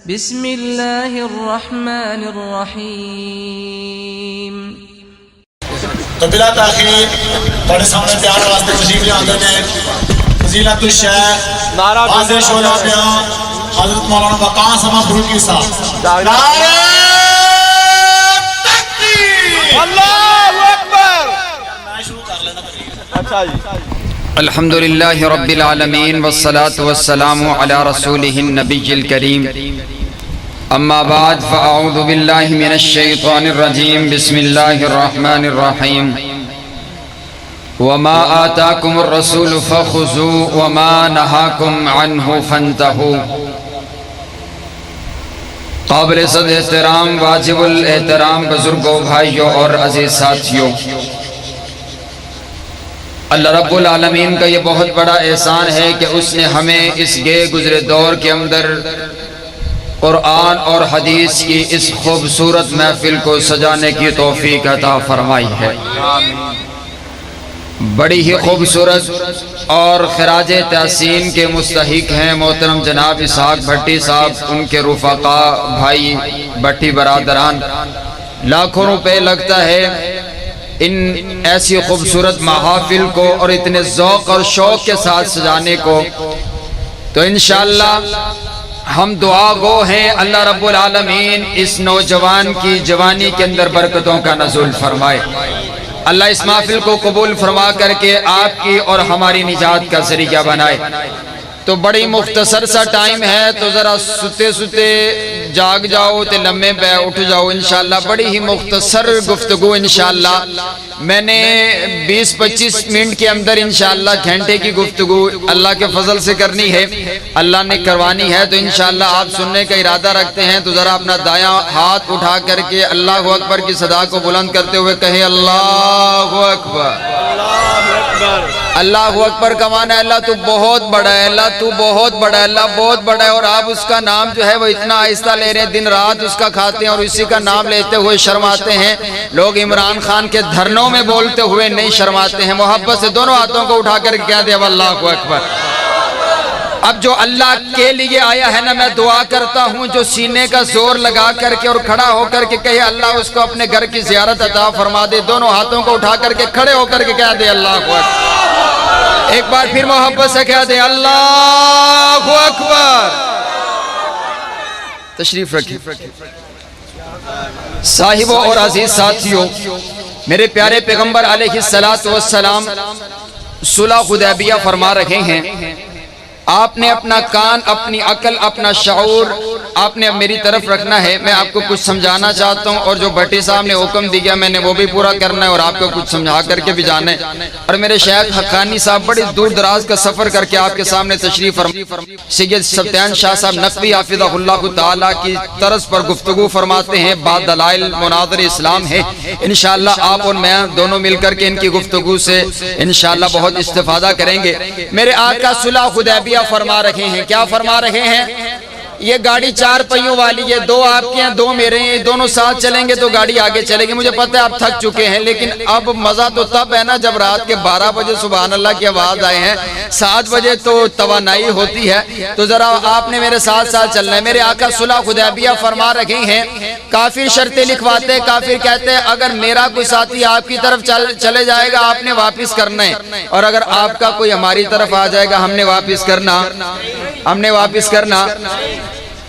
بسم اللہ الرحمن الرحیم۔ تو بلا تاخیر بڑے سامنے پیار واسطے تشریف لے آتے ہیں فضیلت الشیخ واضح شعلہ بیان حضرت مولانا وقار سما بھروکی صاحب۔ نعرہ تکبیر، اللہ اکبر۔ میں شروع کر لینا اچھا جی۔ الحمدللہ رب العالمین والصلاة والسلام علی رسولہ النبی الکریم، اما بعد فاعوذ باللہ من الشیطان الرجیم، بسم اللہ الرحمن الرحیم۔ وما آتاکم الرسول فخذوا وما نہاکم عنہ فانتہوا۔ قابل صد احترام، واجب الاحترام بزرگوں، بھائیوں اور عزیز ساتھیوں، اللہ رب العالمین کا یہ بہت بڑا احسان ہے کہ اس نے ہمیں اس گئے گزرے دور کے اندر قرآن اور حدیث کی اس خوبصورت محفل کو سجانے کی توفیق عطا فرمائی ہے۔ بڑی ہی خوبصورت اور خراج تحسین کے مستحق ہیں محترم جناب اسحاق بھٹی صاحب، ان کے رفقا بھائی بھٹی برادران۔ لاکھوں روپے لگتا ہے ان ایسی خوبصورت محافل کو اور اتنے ذوق اور شوق کے ساتھ سجانے کو، تو انشاءاللہ ہم دعا گو ہیں اللہ رب العالمین اس نوجوان کی جوانی کے اندر برکتوں کا نزول فرمائے، اللہ اس محفل کو قبول فرما کر کے آپ کی اور ہماری نجات کا ذریعہ بنائے۔ تو بڑی مختصر سا ٹائم ہے، تو ذرا ستے ستے جاگ جاؤ تے لمحے پہ اٹھ جاؤ انشاءاللہ۔ بڑی ہی مختصر گفتگو انشاءاللہ میں نے 20-25 منٹ کے اندر انشاءاللہ گھنٹے کی گفتگو اللہ کے فضل سے کرنی ہے، اللہ نے کروانی ہے۔ تو انشاءاللہ آپ سننے کا ارادہ رکھتے ہیں تو ذرا اپنا دایاں ہاتھ اٹھا کر کے اللہ اکبر کی صدا کو بلند کرتے ہوئے کہیں اللہ اکبر۔ اللہ اکبر کا معنی ہے اللہ تو بہت بڑا ہے، اللہ تو بہت بڑا ہے، اللہ بہت بڑا ہے، اور آپ اس کا نام جو ہے وہ اتنا آہستہ لے رہے ہیں، دن رات اس کا کھاتے ہیں اور اسی کا نام لیتے ہوئے شرماتے ہیں۔ لوگ عمران خان کے دھرنوں میں بولتے ہوئے نہیں شرماتے ہیں۔ محبت سے دونوں ہاتھوں کو اٹھا کر کہہ دے اللہ اکبر۔ اب جو اللہ کے لیے آیا ہے نا، میں دعا کرتا ہوں جو سینے کا زور لگا کر کے اور کھڑا ہو کر کے کہے اللہ اس کو اپنے گھر کی زیارت عطا فرما دے، دونوں ہاتھوں کو اٹھا کر کے کھڑے ہو کر کے کہہ دے اللہ اکبر۔ ایک بار پھر محبت سے کہہ دے اللہ اکبر۔ تشریف رکھیں صاحبوں اور عزیز ساتھیوں، میرے پیارے پیغمبر علیہ السلام صلح حدیبیہ فرما رہے ہیں، آپ نے اپنا کان، اپنی عقل، اپنا شعور آپ نے میری طرف رکھنا ہے۔ میں آپ کو کچھ سمجھانا چاہتا ہوں اور جو بھٹی صاحب نے حکم دیا میں نے وہ بھی پورا کرنا ہے اور آپ کو کچھ سمجھا کر کے بھی جانا ہے۔ اور میرے شیخ حقانی صاحب بڑی دور دراز کا سفر کر کے آپ کے سامنے تشریف فرما، سید سبتیان شاہ صاحب نقوی حافظہ اللہ تعالیٰ کی طرز پر گفتگو فرماتے ہیں، بعد دلائل مناظر اسلام ہے۔ انشاءاللہ آپ اور میں دونوں مل کر کے ان کی گفتگو سے انشاءاللہ بہت استفادہ کریں گے۔ میرے آقا صلح حدیبیہ فرما رہے ہیں، کیا فرما رہے ہیں؟ یہ گاڑی 4 پہیوں والی ہے، 2 آپ کے ہیں 2 میرے ہیں، دونوں ساتھ چلیں گے تو گاڑی آگے چلے گی۔ مجھے پتہ ہے آپ تھک چکے ہیں، لیکن اب مزہ تو تب ہے نا جب رات کے 12 بجے سبحان اللہ کی آواز آئے ہیں، 7 بجے تو توانائی ہوتی ہے۔ تو ذرا آپ نے میرے ساتھ ساتھ چلنا ہے۔ میرے آقا صلح حدیبیہ فرما رہے ہیں، کافر شرطیں لکھواتے، کافر کہتے ہیں اگر میرا کوئی ساتھی آپ کی طرف چلے جائے گا آپ نے واپس کرنا ہے، اور اگر آپ کا کوئی ہماری طرف آ جائے گا ہم نے واپس کرنا۔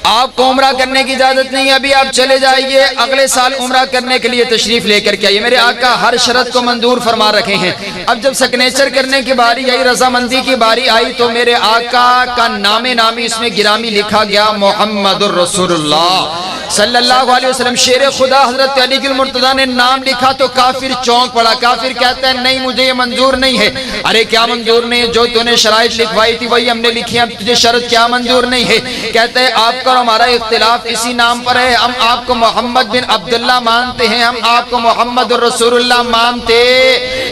آپ کو عمرہ کرنے کی اجازت نہیں ہے، ابھی آپ چلے جائیے، اگلے سال عمرہ کرنے کے لیے تشریف لے کر کے آئیے۔ میرے آقا ہر شرط کو منظور فرما رکھے ہیں۔ اب جب سگنیچر کرنے کی باری آئی، رضامندی کی باری آئی، تو میرے آقا کا نام نامی اس میں گرامی لکھا گیا محمد الرسول اللہ صلی اللہ علیہ وسلم۔ شیر خدا حضرت علی المرتضیٰ نے نام لکھا تو کافر چونک پڑا، کافر کہتا ہے نہیں مجھے یہ منظور نہیں ہے۔ ارے کیا منظور نہیں ہے؟ جو تو نے شرائط لکھوائی تھی وہی ہم نے لکھی ہیں، اب تجھے شرط کیا منظور نہیں ہے؟ کہتے ہیں آپ کا ہمارا اختلاف اسی نام پر ہے، ہم آپ کو محمد بن عبداللہ مانتے ہیں، ہم آپ کو محمد الرسول اللہ مانتے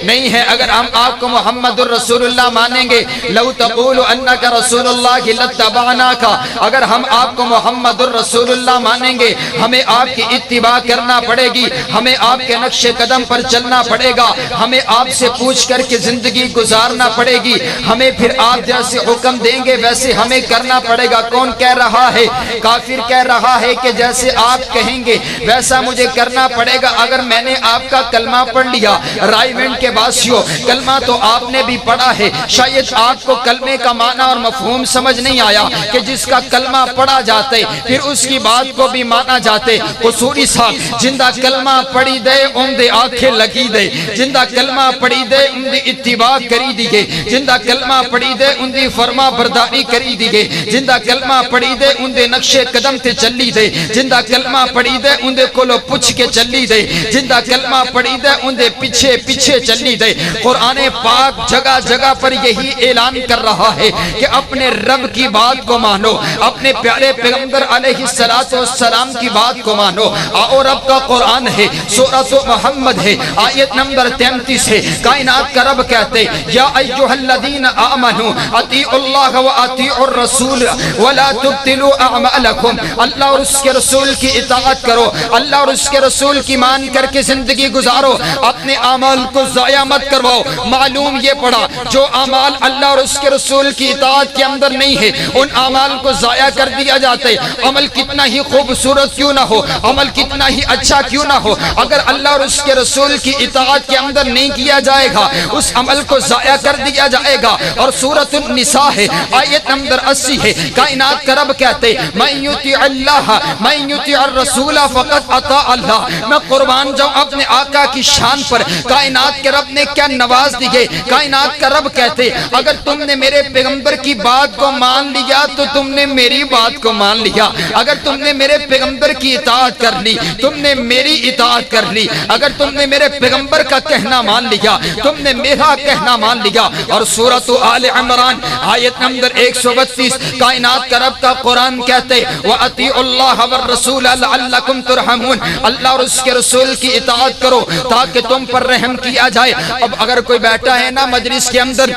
نہیں ہیں۔ اگر ہم آپ کو محمد الرسول اللہ مانیں گے لو تقول انک رسول اللہ لاتبعناک، اگر ہم آپ کو محمد الرسول اللہ مانیں گے گے ہمیں آپ کی اتباع کرنا پڑے گی, ہمیں آپ کے نقش قدم پر چلنا پڑے گا, ہمیں آپ سے پوچھ کر کے زندگی گزارنا پڑے گی, ہمیں پھر آپ جیسے حکم دیں گے ویسے ہمیں کرنا پڑے گا. کون کہہ رہا ہے؟ کافر کہہ رہا ہے کہ جیسے آپ کہیں گے ویسا مجھے کرنا پڑے گا. اگر میں نے آپ کا کلمہ پڑھ لیا, رائے وینڈ کے باسیوں کلمہ تو آپ نے بھی پڑھا ہے, شاید آپ کو کلمے کا معنی اور مفہوم سمجھ نہیں آیا کہ جس کا کلمہ پڑھا جاتے پھر اس کی بات کو بھی مانا جاتے. قصوری صاحب جندہ کلمہ پڑھی دے اندے آنکھیں لگی دے, جندہ کلمہ پڑھی دے اندی اتباع کری دیگے, جندہ کلمہ پڑھی دے اندی فرما برداری کری دیگے, جندہ کلمہ پڑھی دے اندے نقش قدم تے چلی دے, جندہ کلمہ پڑھی دے اندے کولو پچھ کے چلی دے, جندہ کلمہ پڑھی دے اندے پیچھے پیچھے چلی دے. قرآن پاک جگہ جگہ پر یہی اعلان کر رہا ہے کہ اپنے رب کی بات کو مانو, اپنے پیارے پیغمبر علیہ السلام کی بات کو مانو. اور رب کا قرآن ہے, سورۃ محمد ہے, آیت نمبر 33 ہے. کائنات کا رب کہتے یا ایھا الذین آمنوا اطیعوا اللہ و اطیعوا الرسول ولا تبطلوا اعمالکم. اللہ اور اس کے رسول کی اطاعت کرو, اللہ اور اس کے رسول کی مان کر کے زندگی گزارو, اپنے اعمال کو ضائع مت کرواؤ. معلوم یہ پڑا جو اعمال اللہ اور اس کے رسول کی اطاعت کے اندر نہیں ہے ان اعمال کو ضائع کر دیا جاتا ہے. عمل کتنا ہی خوبصورت کیوں نہ ہو, عمل کتنا ہی اچھا کیوں نہ ہو, اگر اللہ اور اس کے رسول کی اطاعت کے اندر نہیں کیا جائے گا اس عمل کو ضائع کر دیا جائے گا. اور سورۃ النساء ہے, آیت نمبر 80 ہے. کائنات کا رب کہتے من یطیع اللہ من یطیع الرسول فقد اطاع اللہ. میں قربان جاؤں اپنے آقا کی شان پر, کائنات کے رب نے کیا نواز دیے. کائنات کا رب کہتے اگر تم نے میرے پیغمبر کی بات کو مان لیا تو تم نے میری بات کو مان لیا, اگر تم نے میرے پیغمبر کی اطاعت کر لی تم نے میری اطاعت کر لی, اگر تم نے میرے پیغمبر کا کہنا مان لیا تم نے میرا کہنا مان لیا. اور سورۃ آل عمران آیت نمبر 132 کائنات کا رب کا قرآن کہتے وَأَطِيعُوا اللَّهَ وَالرَّسُولَ لَعَلَّكُمْ تُرْحَمُونَ. اللہ اور اس کے رسول کی اطاعت کرو تاکہ تم پر رحم کیا جائے. اب اگر کوئی بیٹھا ہے نا مجلس کے اندر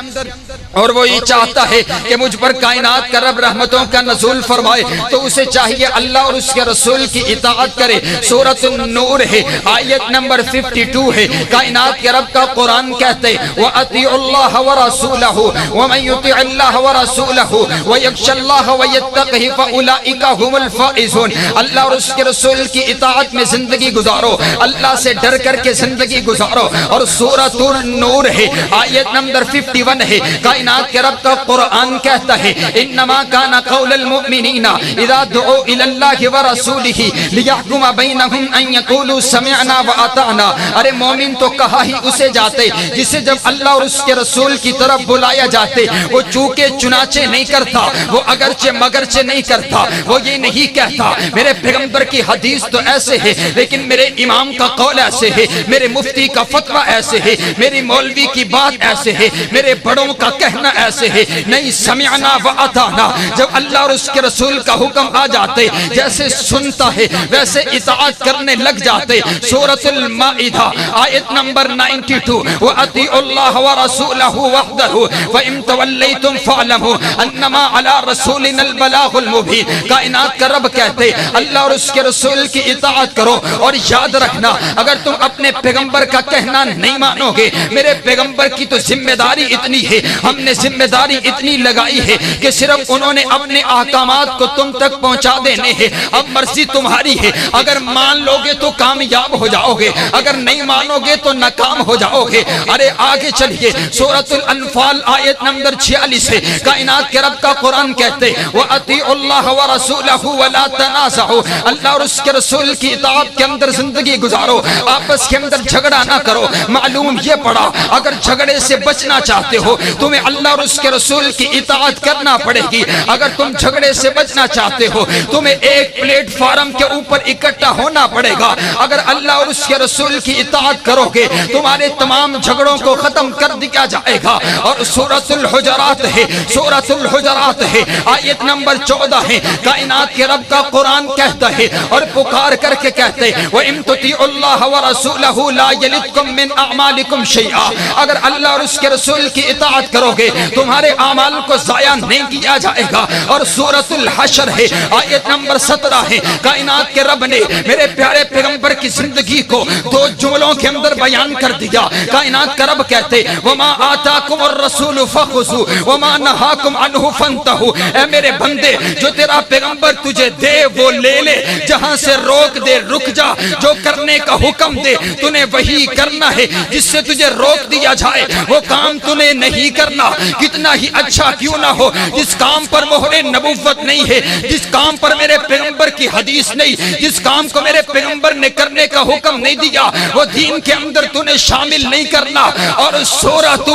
اور وہ یہ چاہتا ہے کہ مجھ پر کائنات کا رب رحمتوں کا نزول فرمائے تو اسے چاہیے اللہ اور اس کے رسول کی اطاعت کرے. سورۃ النور ہے, آیت نمبر 52 ہے. کائنات کے رب کا قرآن کہتے وَأَطِيعُوا اللَّهَ وَرَسُولَهُ وَمَن يُطِعِ اللَّهَ وَرَسُولَهُ وَيَخْشَ اللَّهَ وَيَتَّقِهِ فَأُولَئِكَ هُمُ الْفَائِزُونَ. اللہ اور اس کے رسول کی اطاعت میں زندگی گزارو, اللہ سے ڈر کر کے زندگی گزارو. اور سورۃ النور ہے, آیت نمبر 51 ہے. کائنات کے رب کا قرآن کہتا ہے انما کان قول المؤمنین اذا دعوا الی اللہ ورسولہ لیحکم بینہم ان یقولوا سمعنا واطعنا. ارے مومن تو کہا ہی اسے جاتے جسے جب اللہ اور اس کے رسول کی طرف بلایا جاتے وہ چونکہ چنانچہ نہیں کرتا, وہ اگرچہ مگرچہ نہیں کرتا, وہ یہ نہیں کہتا میرے پیغمبر کی حدیث تو ایسے ہے لیکن میرے امام کا قول ایسے ہے, میرے مفتی کا فتویٰ ایسے ہے, میری مولوی کی بات ایسے ہے, میرے بڑوں کا کہنا ایسے ہے. نہیں, سمعنا واطعنا. جب اللہ اور اس کے رسول کا حکم آ جاتے جیسے سنتا ہے ویسے اطاعت کرنے لگ جاتے. سورۃ المائدہ آیت نمبر 92 وَأَطِيعُوا اللَّهَ وَرَسُولَهُ وَحْدَهُ وَإِن تَوَلَّيْتُمْ فَاعْلَمُوا أَنَّمَا عَلَى رَسُولِنَا الْبَلَاغُ الْمُبِينُ. کائنات کا رب کہتے اللہ اور اس کے رسول کی اطاعت کرو اور یاد رکھنا اگر تم اپنے پیغمبر کا کہنا نہیں مانو گے, میرے پیغمبر کی تو ذمہ داری اتنی ہے, ہم نے ذمہ داری اتنی لگائی ہے کہ صرف انہوں نے اپنے احکامات کو تم تک پہنچا دینے ہیں. اب مرضی تمہاری ہے, اگر مان لو گے تو کامیاب ہو جاؤ گے, اگر نہیں مانو گے تو ناکام ہو جاؤ گے. ارے آگے چلیے, سورۃ الانفال آیت نمبر 46 ہے. کائنات کے رب کا قرآن کہتے وَأَطِيعُوا اللَّهَ وَرَسُولَهُ وَلَا تَنَازَعُوا. اللہ اور اس کے رسول کی اطاعت کے اندر زندگی گزارو, آپس کے اندر جھگڑا نہ کرو. معلوم یہ پڑا اگر جھگڑے سے بچنا چاہتے ہو تمہیں اللہ اور اس کے رسول کی اطاعت کرنا پڑے گی. اگر تم جھگڑے سے بچنا چاہتے ہو تمہیں ایک پلیٹ فارم کے اوپر اکٹھا ہونا پڑے گا. اگر اللہ اور اس کے رسول کی اطاعت کرو گے تمہارے تمام جھگڑوں کو ختم کر دیا جائے گا. اور سورۃ الحجرات ہے, سورۃ الحجرات ہے, آیت نمبر 14 ہے. کائنات کے رب کا قرآن کہتا ہے اور پکار کر کے کہتے وَإِن تُطِيعُوا اللَّهَ وَرَسُولَهُ لَا يَلِتْكُم مِّنْ أَعْمَالِكُمْ شَيْئًا. اگر اللہ اور اس کے رسول کی اطاعت کرو گے تمہارے اعمال کو ضائع نہیں کیا جائے گا. اور سورۃ الحشر ہے, آیت نمبر 17 ہے. کائنات کے رب نے میرے پیارے پیغمبر کی زندگی کو دو جملوں کے اندر بیان کر دیا. کائنات کا رب کہتے وما آتاکم الرسول فخذوا وما نہاکم عنہ فانتہوا. اے میرے بندے جو تیرا پیغمبر تجھے دے وہ لے لے, جہاں سے روک دے رک جا, جو کرنے کا حکم دے تُنے وہی کرنا ہے, جس سے تجھے روک دیا جائے وہ کام تُنے نہیں کرنا. کتنا ہی اچھا کیوں نہ ہو, جس کام پر مہر نبوت نہیں ہے, جس کام پر میرے پیغمبر کی حدیث نہیں, جس کام کو میرے پیغمبر نے کرنے کا حکم نہیں دیا, وہ دین کے اندر تُنے شامل نہیں کرنا. اور سورۃ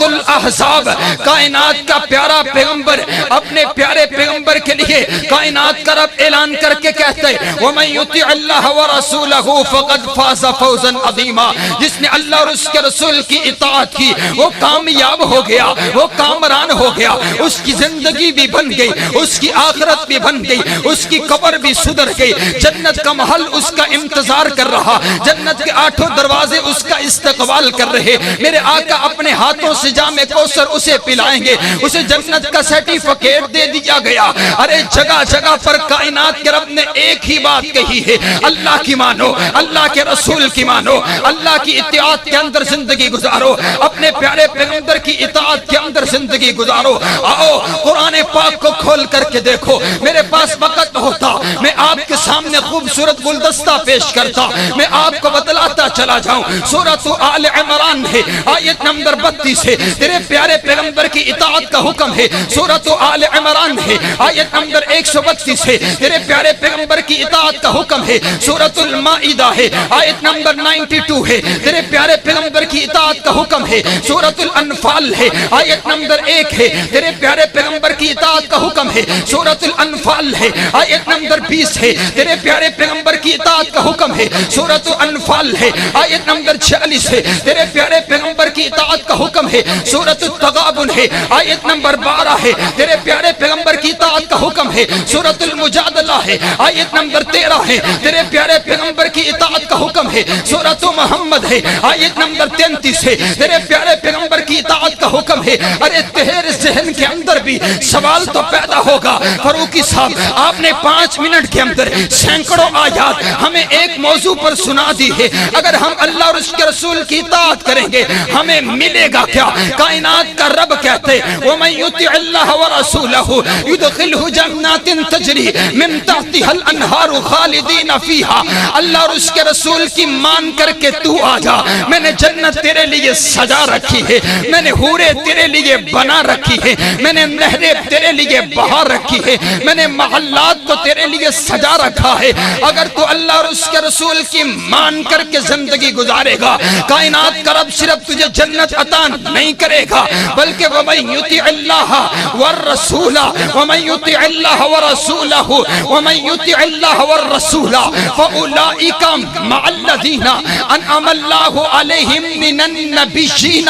الاحزاب کائنات کا پیارا پیغمبر اپنے پیارے پیغمبر کے لیے کائنات کا رب اعلان کر کے کہتے وَمَن يُطِعِ اللَّهَ وَرَسُولَهُ فَقَدْ فَازَ فَوْزًا عَظِيمًا. جس نے اللہ اور اس کے رسول کی اطاعت کی وہ کامیاب ہو گیا, وہ کامران ہو گیا. اس کی زندگی بھی بن گئی, اس کی آخرت بھی بن گئی, اس کی قبر بھی سدھر گئی. جنت کا محل اس کا انتظار کر رہا, جنت کے 8 دروازے اس کا استقبال کر رہے. میرے آقا اپنے ہاتھوں سے جام کوثر اسے پلائیں گے, اسے جنت کا سرٹیفکیٹ دے دیا گیا. ارے جگہ جگہ پر کائنات کے رب نے ایک ہی بات کہی ہے, اللہ کی مانو, اللہ کے رسول کی مانو, اللہ کی اطاعت کے اندر زندگی گزارو, اپنے پیارے پیغمبر کی اطاعت کے اندر زندگی گزارو. آؤ قرآن پاک کو کھول کر کے دیکھو. میرے پاس وقت ہوتا میں آپ کے سامنے خوبصورت گلدستہ پیش کرتا, میں آپ کو بتلاتا چلا جاؤں. سورۃ آل عمران ہے, آیت نمبر 32 ہے, تیرے پیارے پیغمبر کی اطاعت کا حکم ہے. سورۃ آل عمران ہے, آیت نمبر 132 ہے, تیرے پیارے پیغمبر کی اطاعت کا حکم ہے. سورۃ المائدہ ہے, آیت نمبر 92 ہے, تیرے پیارے پیغمبر کی اطاعت کا حکم ہے. سورۃ الانفال ہے, آیت نمبر 1 ہے, تیرے پیارے پیغمبر کی اطاعت کا حکم ہے. سورۃ الانفال ہے, آیت نمبر 20 ہے, تیرے پیارے پیغمبر کی اطاعت کا حکم ہے. سورۃ الانفال ہے, آیت نمبر 46 ہے, تیرے پیارے پیغمبر کی اطاعت کا حکم ہے. سورۃ التغابن ہے, آیت نمبر 12 ہے, تیرے پیارے پیغمبر کی اطاعت کا حکم ہے. سورۃ المجادلہ ہے, آیت نمبر 13 ہے, تیرے پیارے پیغمبر کی اطاعت کا حکم ہے. سورۃ محمد ہے, آیت نمبر 33 ہے, تیرے پیارے پیغمبر کی اطاعت کا حکم ہے. ارے تیرے ذہن کے اندر بھی سوال تو پیدا ہوگا, فاروقی صاحب آپ نے 5 منٹ کے اندر سینکڑوں آیات ہمیں ایک موضوع پر سنا دی ہے. اگر ہم اللہ اور اس کے رسول کی اطاعت کریں گے ہمیں ملے گا کیا؟ کائنات کا رب کہتے وَمَن يُطِعِ اللَّهَ وَرَسُولَهُ يُدْخِلْهُ جَنَّاتٍ تَجْرِي مِن تَحْتِهَا الْأَنْهَارُ خَالِدِينَ فِيهَا. اللہ اور اس کے رسول کی مان کر کے تو آ جا, میں نے جنت تیرے لیے سجا رکھی ہے, میں نے حوریں تیرے لیے بنا رکھی ہے, میں نے نہریں تیرے لیے بہا رکھی ہے, میں نے محلات کو تیرے لیے سجا رکھا ہے. اگر تو اللہ اور اس کے رسول کی مان کر کے زندگی گزارے گا کائنات کا رب صرف تجھے جنت عطا نہیں کرے گا بلکہ وَمَن يُطِعِ اللَّهَ وَالرَّسُولَ وَمَن يُطِعِ اللَّهَ وَرَسُولَهُ وَمَن يُطِعِ اللَّهَ وَالرَّسُولَ فَأُولَٰئِكَ مَعَ الَّذِينَ أَنْعَمَ اللَّهُ عَلَيْهِم مِّنَ النَّبِيِّينَ.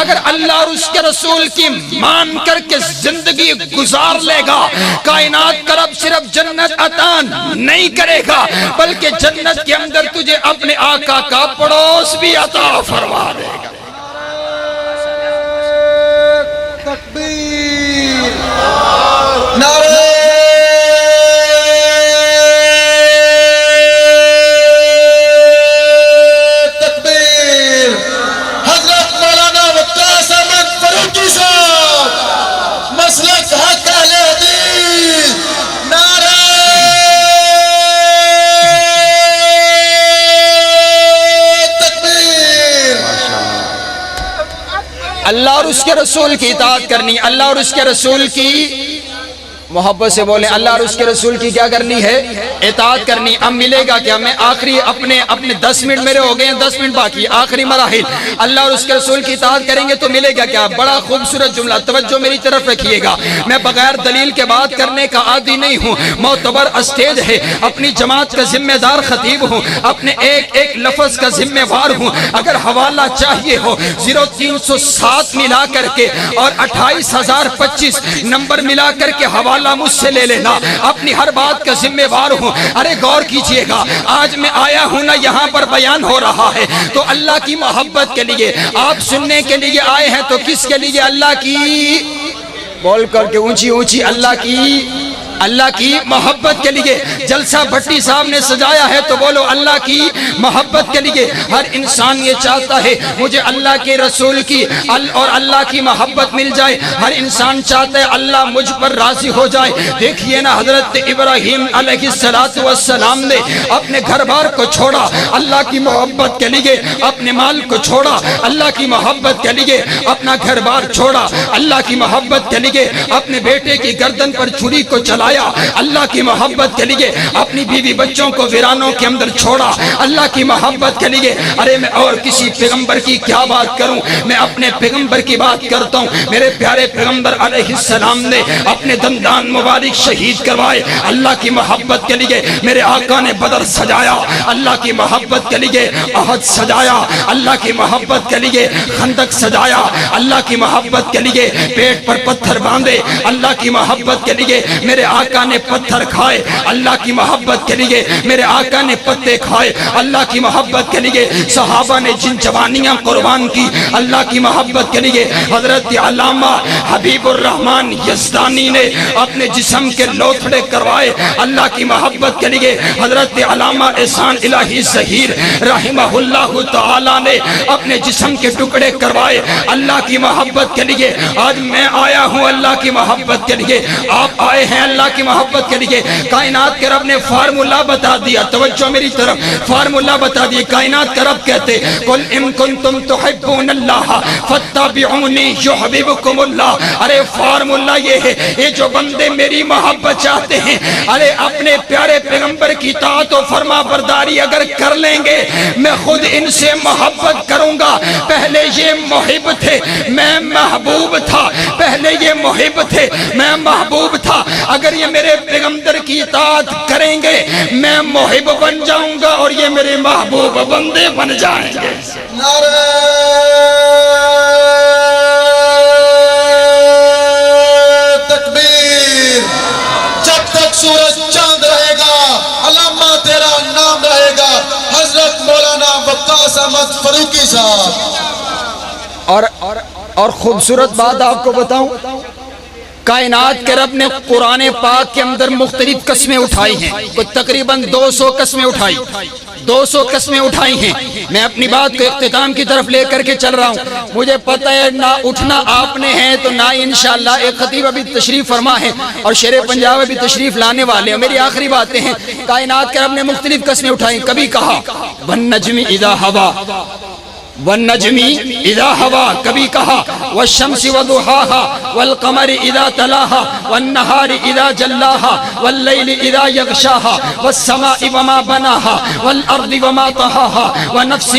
اگر اللہ اور اس کے رسول کی مان کر کے زندگی گزار لے گا کائنات کا رب صرف جنت عطا نہیں کرے گا بلکہ جنت کے اندر تجھے اپنے آقا کا پڑوس بھی عطا فرما دے گا. تکبیر, نعرہ تکبیر. حضرت مولانا وقاص احمد فاروقی صاحب مسلک حق اہل حدیث, نعرہ تکبیر. اللہ اور اس کے رسول کی اطاعت کرنی, اللہ اور اس کے رسول کی محبت سے بولیں, اللہ اور اس کے رسول کی کیا کرنی ہے؟ اطاعت کرنی. اب ملے گا کیا؟ میں آخری اپنے 10 منٹ میرے ہو گئے ہیں, 10 منٹ باقی, آخری مراحل. اللہ اور اس کے رسول کی اطاعت کریں گے تو ملے گا کیا؟ بڑا خوبصورت جملہ, توجہ میری طرف رکھیے گا. میں بغیر دلیل کے بات کرنے کا عادی نہیں ہوں, معتبر اسٹیج ہے, اپنی جماعت کا ذمہ دار خطیب ہوں, اپنے ایک ایک لفظ کا ذمہ وار ہوں. اگر حوالہ چاہیے ہو 0307 ملا کر کے اور 28,025 نمبر ملا کر کے حوالہ مجھ سے لے لینا, اپنی ہر بات کا ذمہ وار ہوں. ارے غور کیجئے گا, آج میں آیا ہوں نا یہاں پر بیان ہو رہا ہے تو اللہ کی محبت کے لیے, آپ سننے کے لیے آئے ہیں تو کس کے لیے؟ اللہ کی, بول کر کے اونچی اونچی, اللہ کی اللہ کی محبت کے لیے جلسہ بھٹی صاحب نے سجایا ہے تو بولو اللہ کی محبت کے لیے. ہر انسان یہ چاہتا ہے مجھے اللہ کے رسول کی اور اللہ کی محبت مل جائے. ہر انسان چاہتا ہے اللہ مجھ پر راضی ہو جائے. دیکھیے نا حضرت ابراہیم علیہ السلام نے اپنے گھر بار کو چھوڑا اللہ کی محبت کے لیے, اپنے مال کو چھوڑا اللہ کی محبت کے لیے, اپنا گھر بار چھوڑا اللہ کی محبت کے لیے, اپنے بیٹے کی گردن پر چھری کو چلایا اللہ کی محبت کے لیے, اپنی بیوی بچوں کو ویرانوں کے اندر چھوڑا اللہ کی محبت کے لیے. ارے میں اور کسی پیغمبر کی کیا بات کروں, میں اپنے پیغمبر کی بات کرتا ہوں. میرے پیارے پیغمبر علیہ السلام نے اپنے دندان مبارک شہید کروائے اللہ کی محبت کے لیے. میرے آقا نے بدر سجایا اللہ کی محبت کے لیے, احد سجایا اللہ کی محبت کے لیے, خندق سجایا اللہ کی محبت کے لیے, پیٹ پر پتھر باندھے اللہ کی محبت کے لیے. میرے آقا نے پتھر کھائے اللہ کی محبت کے لیے, میرے آقا نے پتے کھائے اللہ کی محبت کے لیے. صحابہ نے جن جوانیاں قربان کی اللہ کی محبت کے لیے. حضرت علامہ حبیب الرحمن یزدانی نے اپنے جسم کے لوتھڑے کروائے اللہ کی محبت کے لیے. حضرت علامہ احسان الہی ظہیر رحمہ اللہ تعالی نے اپنے جسم کے ٹکڑے کروائے اللہ کی محبت کے لیے. آج میں آیا ہوں اللہ کی محبت کے لیے, آپ آئے ہیں اللہ کی محبت کے لیے. کائنات کے رب نے فارمولا بتا دیا, توجہ میری طرف, فارمولا بتا دیا. کائنات کا رب کہتے قل ان کنتم تحبون اللہ فاتبعونی یحببکم اللہ. ارے فارمولا یہ ہے, یہ جو بندے میری محبت چاہتے ہیں ارے اپنے پیارے پیغمبر کی اطاعت و فرما برداری اگر کر لیں گے میں خود ان سے محبت کروں گا. پہلے یہ محب تھے میں محبوب تھا, پہلے یہ محب تھے میں محبوب تھا. اگر یہ میرے پیغمبر کی اطاعت کریں گے میں محب بن جاؤں گا اور یہ میرے محبوب بندے بن جائیں گے. نعرہ تکبیر. جب تک سورج چاند رہے گا علامہ تیرا نام رہے گا. حضرت مولانا وقاص احمد فاروقی صاحب. اور خوبصورت بات آپ کو بتاؤں, کائنات کے رب نے قرآن پاک کے اندر مختلف قسمیں اٹھائی ہیں, کوئی تقریباً 200 قسمیں اٹھائی, 200 قسمیں اٹھائی ہیں. میں اپنی بات کو اختتام کی طرف لے کر کے چل رہا ہوں. مجھے پتہ ہے نہ اٹھنا آپ نے ہے تو نہ انشاءاللہ ایک خطیب ابھی تشریف فرما ہے اور شیر پنجاب ابھی تشریف لانے والے ہیں. میری آخری باتیں ہیں, کائنات کے رب نے مختلف قسمیں اٹھائی. کبھی کہا والنجم اذا ہوا, والنجم اذا ہوا, کبھی کہا والشمس وضحاها والقمر اذا تلاها والنهار اذا جلاها والليل اذا يغشاها والسماء وما بناها والارض وما طحاها ونفس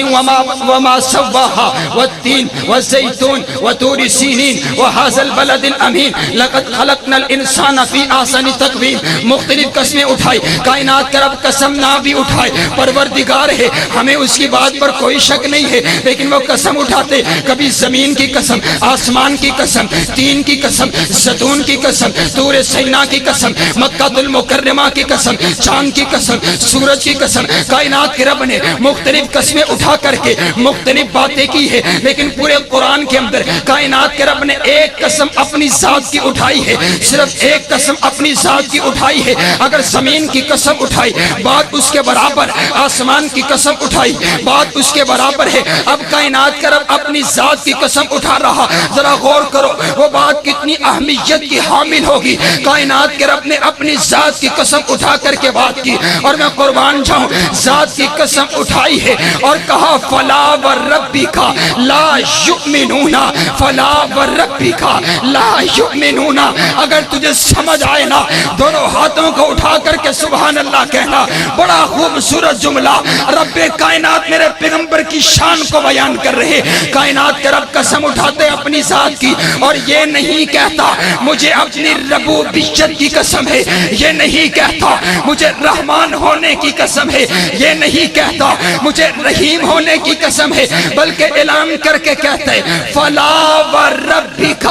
وما سواها والتين والزيتون وطور سينين وهذا البلد الامين لقد خلقنا الانسان في احسن تقويم. مختلف قسمیں اٹھائی. کائنات کا رب قسم نہ بھی اٹھائے, پروردگار ہے ہمیں اس کی بات پر کوئی شک نہیں ہے, لیکن وہ قسم اٹھاتے کبھی زمین کی قسم, آسمان کی قسم, تین کی قسم, زیتون کی قسم, طور سینا کی قسم, مکہ المکرمہ کی قسم, چاند کی قسم, سورج کی قسم. کائنات کے رب نے مختلف قسمیں اٹھا کر کے مختلف باتیں کی ہے, لیکن پورے قرآن کے اندر کائنات کے رب نے ایک قسم اپنی ذات کی اٹھائی ہے, صرف ایک قسم اپنی ذات کی اٹھائی ہے. اگر زمین کی قسم اٹھائی بات اس کے برابر, آسمان کی قسم اٹھائی بات اس کے برابر ہے. اب کائنات کا رب اپنی ذات کی قسم اٹھا رہا, ذرا غور کرو وہ بات کتنی اہمیت کی حامل ہوگی. کائنات کے رب نے اپنی ذات کی قسم اٹھا کر کے بات کی, اور میں قربان جاؤں ذات کی قسم اٹھائی ہے اور کہا فلا وربک لا یؤمنون, فلا وربک لا یؤمنون. اگر تجھے سمجھ آئے نا دونوں ہاتھوں کو اٹھا کر کے سبحان اللہ کہنا. بڑا خوبصورت جملہ رب کائنات میرے پیغمبر کی شان کو بیان کر رہے. کائنات کا رب قسم اٹھاتے اپنی ذات کی اور یہ نہیں کہتا مجھے اپنی ربوبیت کی قسم ہے, یہ نہیں کہتا مجھے رحمان ہونے کی قسم ہے, یہ نہیں کہتا مجھے رحیم ہونے کی قسم ہے, بلکہ اعلان کر کے کہتے فلا وربک,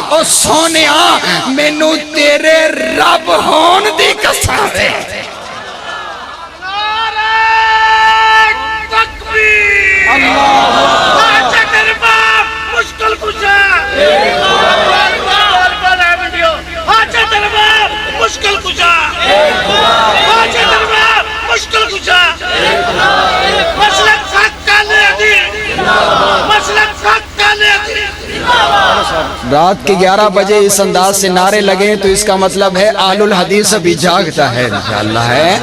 او سونیا مینوں تیرے رب ہون دی قسم ہے. مشکل کشا مشکل کشا رات کے 11 بجے اس انداز سے نعرے لگے تو اس کا مطلب ہے اہل الحدیث ابھی جاگتا ہے انشاءاللہ ہے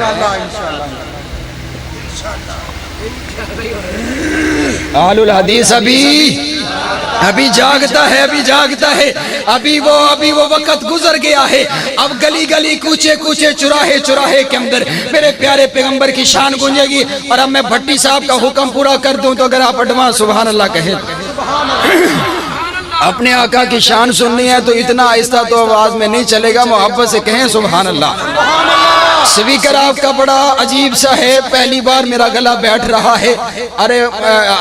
اہل الحدیث ابھی جاگتا ہے ابھی وہ وقت گزر گیا ہے. اب گلی گلی کوچے کوچے چراہے کے اندر میرے پیارے پیغمبر کی شان گونجے گی. اور اب میں بھٹی صاحب کا حکم پورا کر دوں تو اگر آپ ایڈوانس سبحان اللہ کہیں اپنے آقا کی شان سننی ہے تو اتنا آہستہ تو آواز میں نہیں چلے گا, محبت سے کہیں سبحان اللہ. سپیکر آپ کا بڑا عجیب سا ہے, پہلی بار میرا گلا بیٹھ رہا ہے. ارے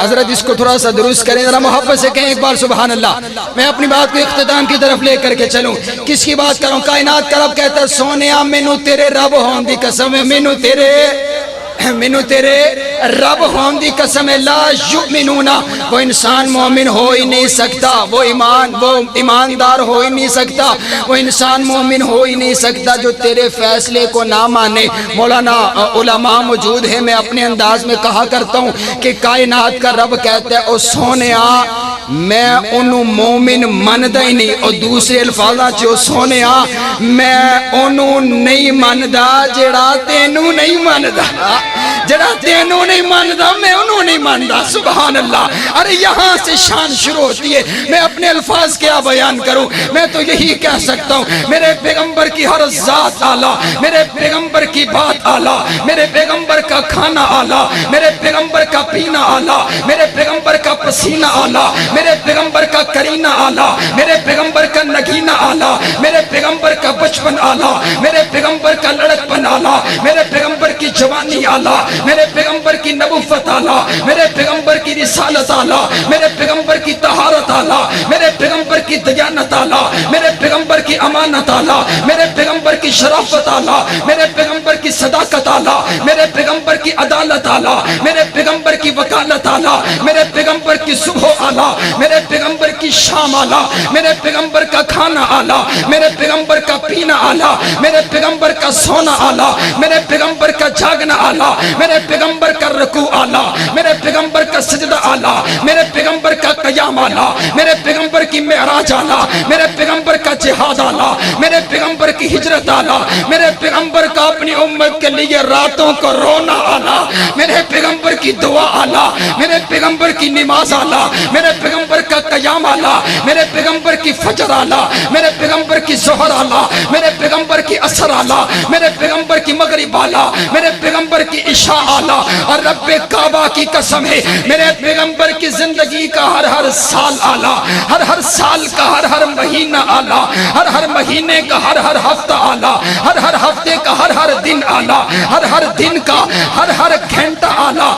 حضرت اس کو تھوڑا سا درست کریں, ذرا محبت سے کہیں ایک بار سبحان اللہ. میں اپنی بات کو اختتام کی طرف لے کر کے چلوں. کس کی بات کروں؟ کائنات کا رب کہتا ہے سونیا مینو تیرے رب ہون دی قسم ہے, مینو تیرے رب ہون دی قسم ہے. لا یؤمنون, وہ انسان مومن ہو ہی نہیں سکتا, وہ ایماندار ہو ہی نہیں سکتا, وہ انسان مومن ہو ہی نہیں سکتا جو تیرے فیصلے کو نہ مانے. مولانا علماء موجود ہیں, میں اپنے انداز میں کہا کرتا ہوں کہ کائنات کا رب کہتا ہے او سونیا میں انہوں مومن مندہ ہی نہیں, اور دوسرے الفاظاں چو سونیا میں انہوں نہیں مندہ جڑا تینوں نہیں مندہ, جڑا تینوں نہیں ماندا میں انہوں نہیں ماندا. سبحان اللہ. ارے یہاں سے شان شروع ہوتی ہے. میں اپنے الفاظ کیا بیان کروں, میں تو یہی کہہ سکتا ہوں میرے پیغمبر کی ہر ذات آلہ, میرے پیغمبر کی بات آلہ, میرے پیغمبر کا کھانا آلہ, میرے پیغمبر کا پینا آلہ, میرے پیغمبر کا پسینہ آلہ, میرے پیغمبر کا کرینہ آلہ, میرے پیغمبر کا نگینہ آلہ, میرے پیغمبر کا بچپن آلہ, میرے پیغمبر کا لڑکپن آلہ, میرے پیغمبر کی جوانی آلہ, میرے پیغمبر کی نبوت آلہ, میرے پیغمبر کی رسالت آلہ, میرے پیغمبر کی طہارت آلہ, میرے پیغمبر کی دیانت آلہ, میرے پیغمبر کی امانت آلہ, میرے پیغمبر کی شرافت آلہ, میرے پیغمبر کی صداقت آلہ, میرے پیغمبر کی عدالت آلہ, میرے پیغمبر کی وکالت آلہ, میرے پیغمبر کی صبح آلہ, میرے پیغمبر کی شام آلہ, میرے پیغمبر کا کھانا آلہ, میرے پیغمبر کا پینا آلہ, میرے پیغمبر کا سونا آلہ, میرے پیغمبر کا جاگنا آلہ, میرے پیغمبر کا رکوع آلہ, میرے پیغمبر کا سجدہ آلہ, میرے پیغمبر کا قیام آلہ, میرے پیغمبر کی معراج آلہ, میرے پیغمبر کا جہاد آلہ, میرے پیغمبر کی ہجرت آلہ, میرے پیغمبر کا اپنی امت کے لیے راتوں کو رونا آلہ, میرے پیغمبر کی دعا آلہ, میرے پیغمبر کی نماز آلہ, میرے پیغمبر کا قیام آلہ, میرے پیغمبر کی فجر آلہ, میرے پیغمبر کی ظہر آلہ, میرے پیغمبر کی عصر آلہ, میرے پیغمبر کی مغرب آلہ, میرے پیغمبر کی عشاء آلہ. اور رب کعبہ کی قسم ہے میرے پیغمبر کی زندگی کا ہر سال آلہ, ہر سال کا ہر مہینہ آلہ, ہر مہینے کا ہر ہفتہ آلہ, ہر ہفتے کا ہر دن آلہ, ہر دن کا ہر گھنٹہ آلہ,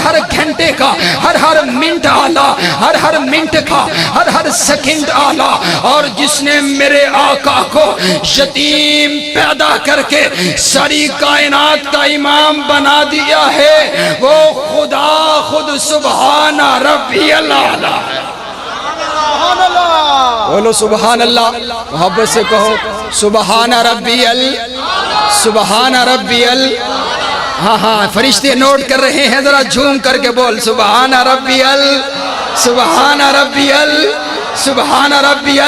ہر گھنٹے کا ہر منٹ آلہ, ہر منٹ کا ہر سیکنڈ آلہ. اور جس نے میرے آقا کو یتیم پیدا کر کے ساری کائنات کا امام بنا دیا ہے وہ خدا خود سبحان ربی اللہ. بولو سبحان اللہ, محبت سے کہو سبحان ربی سبحان ربی. ہاں فرشتے نوٹ کر رہے ہیں, ذرا جھوم کر کے بول سبحان ربی سبحان ربی سبحان ربی.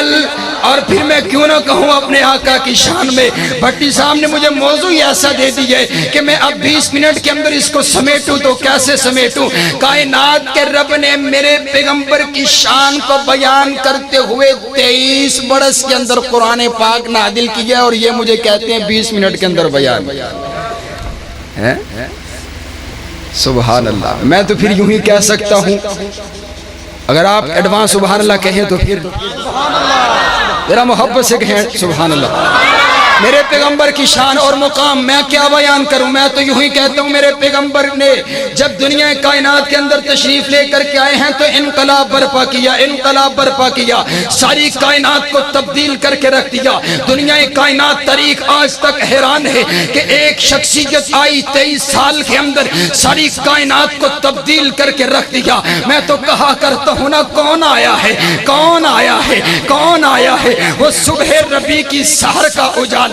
اور پھر میں کیوں نہ کہوں اپنے آقا کی شان میں. بھٹی صاحب نے مجھے موضوع ایسا دے دی ہے کہ میں اب 20 منٹ کے اندر اس کو سمیٹوں تو کیسے سمیٹوں. کائنات کے رب نے میرے پیغمبر کی شان کو بیان کرتے ہوئے 23 برس کے اندر قرآن پاک نازل کیا, اور یہ مجھے کہتے ہیں 20 منٹ کے اندر بیان ہے. سبحان اللہ. میں تو پھر یوں ہی کہہ سکتا ہوں, اگر آپ ایڈوانس سبحان اللہ کہیں تو پھر ذرا محبت سے کہیں سبحان اللہ. میرے پیغمبر کی شان اور مقام میں کیا بیان کروں. میں تو یوں ہی کہتا ہوں میرے پیغمبر نے جب دنیا کائنات کے اندر تشریف لے کر کے آئے ہیں تو انقلاب برپا کیا, ساری کائنات کو تبدیل کر کے رکھ دیا. دنیا کائنات تاریخ آج تک حیران ہے کہ ایک شخصیت آئی 23 سال کے اندر ساری کائنات کو تبدیل کر کے رکھ دیا. میں تو کہا کرتا ہوں نا, کون آیا ہے وہ صبح ربی کی سحر کا اجالا,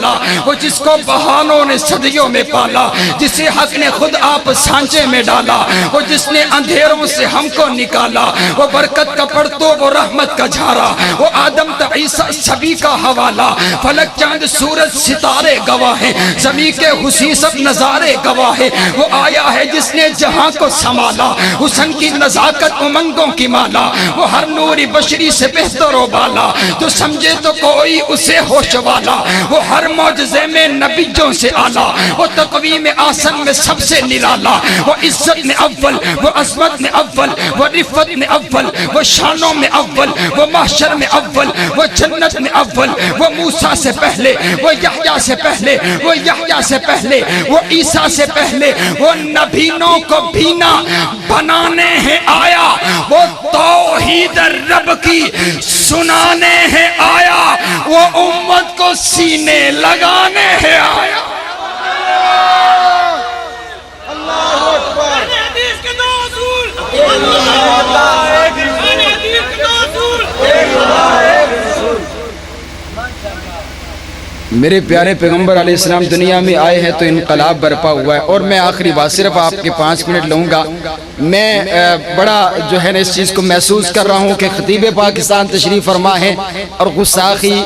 وہ جس کو بہانوں نے صدیوں میں پالا, جسے حق نے خود آپ سانچے میں ڈالا, وہ جس نے اندھیروں سے ہم کو نکالا, وہ برکت کا پرتو, وہ رحمت کا جھارا, وہ آدم تا عیسیٰ سبھی کا حوالہ، فلک چاند سورج ستارے گواہ ہیں، زمین کے حسین سب نظارے گواہ ہیں۔ وہ آیا ہے جس نے جہاں کو سنبھالا، حسن کی نزاکت امنگوں کی مالا، وہ ہر نوری بشری سے بہتر و بالا، تو سمجھے تو کوئی اسے ہوش والا، وہ ہر معجزے میں نبیوں سے آلہ، وہ تقویم آسن میں سب سے نرالا، وہ عزت میں اول، وہ عظمت میں اول، وہ رفت میں اول، وہ شانوں میں اول، وہ محشر میں اول، وہ جنت میں اول، وہ موسیٰ سے پہلے، وہ یحییٰ سے پہلے، وہ یحییٰ سے پہلے، وہ عیسیٰ سے پہلے، وہ نبینوں کو بھینا بنانے ہیں آیا، وہ توحید رب کی سنانے ہیں آیا، وہ امت کو سینے لگانے ہیں آیا۔ میرے پیارے پیغمبر علیہ السلام دنیا میں آئے ہیں تو انقلاب برپا ہوا ہے، اور میں آخری بات صرف آپ کے 5 منٹ لوں گا۔ میں بڑا جو ہے نا اس چیز کو محسوس کر رہا ہوں کہ خطیب پاکستان تشریف فرما ہے اور گستاخی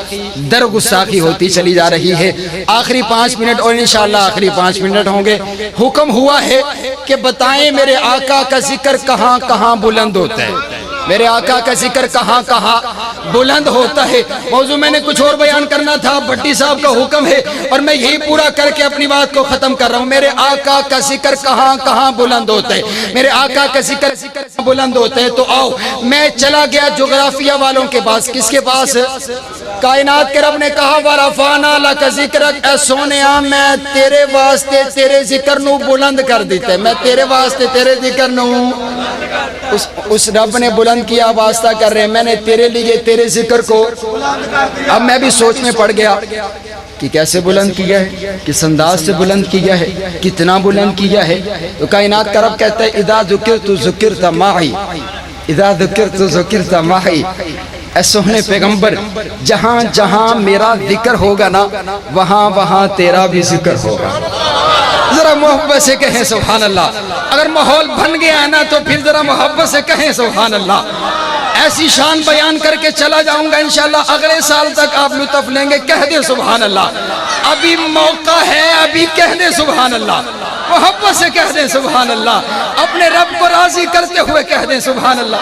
در گستاخی ہوتی چلی جا رہی ہے۔ آخری 5 منٹ اور انشاءاللہ آخری 5 منٹ ہوں گے۔ حکم ہوا ہے کہ بتائیں میرے آقا کا ذکر کہاں کہاں بلند ہوتا ہے، میرے آقا کا ذکر کہاں کہاں بلند ہوتا ہے۔ موضوع میں نے کچھ اور بیان کرنا تھا، بھٹی صاحب کا حکم ہے اور میں یہی پورا کر کے اپنی بات کو ختم کر رہا ہوں۔ میرے آقا کا ذکر کہاں کہاں بلند ہوتا ہے، میرے آقا کا ذکر بلند ہوتا ہے۔ تو آؤ میں چلا گیا جغرافیہ والوں کے پاس۔ کس کے پاس؟ کائنات کے رب نے کہا وَرَفَعْنَا لَكَ ذِكْرَكَ، اے سونیا میں تیرے واسطے تیرے ذکر نو بلند کر دیتا ہے، میں تیرے واسطے تیرے ذکر نو، اس رب نے بلند کیا، واسطہ کر رہے ہیں میں نے تیرے لیے تیرے ذکر کو۔ اب میں بھی سوچ میں پڑ گیا کہ کیسے بلند کیا ہے، کس انداز سے بلند کیا ہے، کتنا بلند کیا ہے۔ تو کائنات کا رب کہتا ہے اذا ذکرت ذکرت معی، اذا ذکرت ذکرت معی، اے سوہنے پیغمبر جہاں جہاں میرا ذکر ہوگا نا وہاں وہاں تیرا بھی ذکر ہوگا۔ ذرا محبت سے کہیں سبحان اللہ۔ اگر ماحول بن گیا ہے نا تو پھر ذرا محبت سے کہیں سبحان اللہ۔ ایسی شان بیان کر کے چلا جاؤں گا انشاءاللہ، اگلے سال تک آپ لطف لیں گے، کہہ دیں سبحان اللہ۔ ابھی موقع ہے، ابھی کہہ دیں سبحان اللہ، محبت سے کہہ دیں سبحان اللہ، اپنے رب کو راضی کرتے ہوئے کہہ دیں سبحان اللہ۔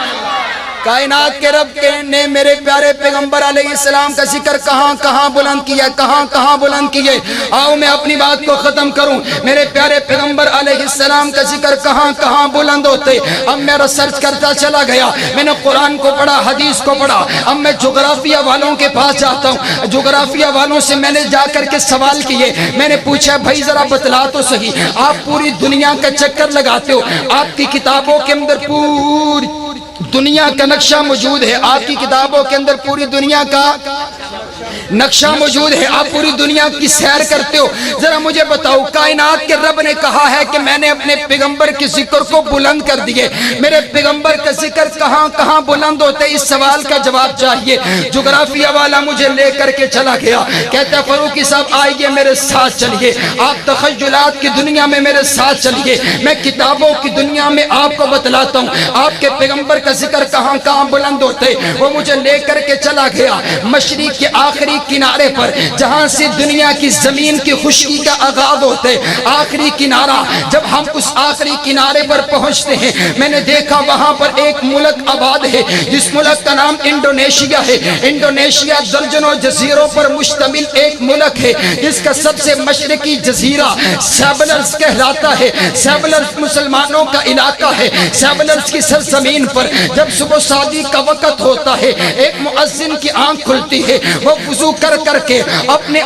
کائنات کے رب نے میرے پیارے پیغمبر علیہ السلام کا ذکر کہاں کہاں بلند کیا، کہاں کہاں بلند کیے۔ آؤ میں اپنی بات کو ختم کروں۔ میرے پیارے پیغمبر علیہ السلام کا ذکر کہاں کہاں بلند ہوتے۔ اب میں ریسرچ کرتا چلا گیا، میں نے قرآن کو پڑھا، حدیث کو پڑھا۔ اب میں جغرافیہ والوں کے پاس جاتا ہوں، جغرافیہ والوں سے میں نے جا کر کے سوال کیے۔ میں نے پوچھا بھائی ذرا بتلا تو صحیح، آپ پوری دنیا کا چکر لگاتے ہو، آپ کی کتابوں کے اندر پوری دنیا کا نقشہ موجود ہے، آپ کی کتابوں کے اندر پوری دنیا کا نقشہ موجود ہے، آپ پوری دنیا کی سیر کرتے ہو، ذرا مجھے بتاؤ کائنات کے رب نے کہا ہے کہ میں نے اپنے پیغمبر کے ذکر کو بلند کر دیے، میرے پیغمبر کا ذکر کہاں کہاں بلند ہوتے، اس سوال کا جواب چاہیے۔ جغرافیہ والا مجھے لے کر کے چلا گیا، کہتا ہے فاروقی صاحب آئیے میرے ساتھ چلیے، آپ تخیلات کی دنیا میں میرے ساتھ چلیے، میں کتابوں کی دنیا میں آپ کو بتلاتا ہوں آپ کے پیغمبر کا ذکر کہاں کہاں بلند ہوتے۔ وہ مجھے لے کر کے چلا گیا مشرق کے آخری کنارے پر، جہاں سے دنیا کی زمین کی خشکی کا آغاز ہوتے، آخری کنارہ۔ جب ہم اس آخری کنارے پر پہنچتے ہیں میں نے دیکھا وہاں پر ایک ملک آباد ہے جس ملک کا نام انڈونیشیا ہے۔ انڈونیشیا درجنوں جزیروں پر مشتمل ایک ملک ہے جس کا سب سے مشرقی جزیرہ سیبلرز کہلاتا ہے۔ سیبلرز مسلمانوں کا علاقہ ہے۔ سیبلرز کی سرزمین پر جب صبح شادی کا وقت ہوتا ہے ایک مؤذن کی آنکھ کھلتی ہے، وہ وضو کر کر کے اپنے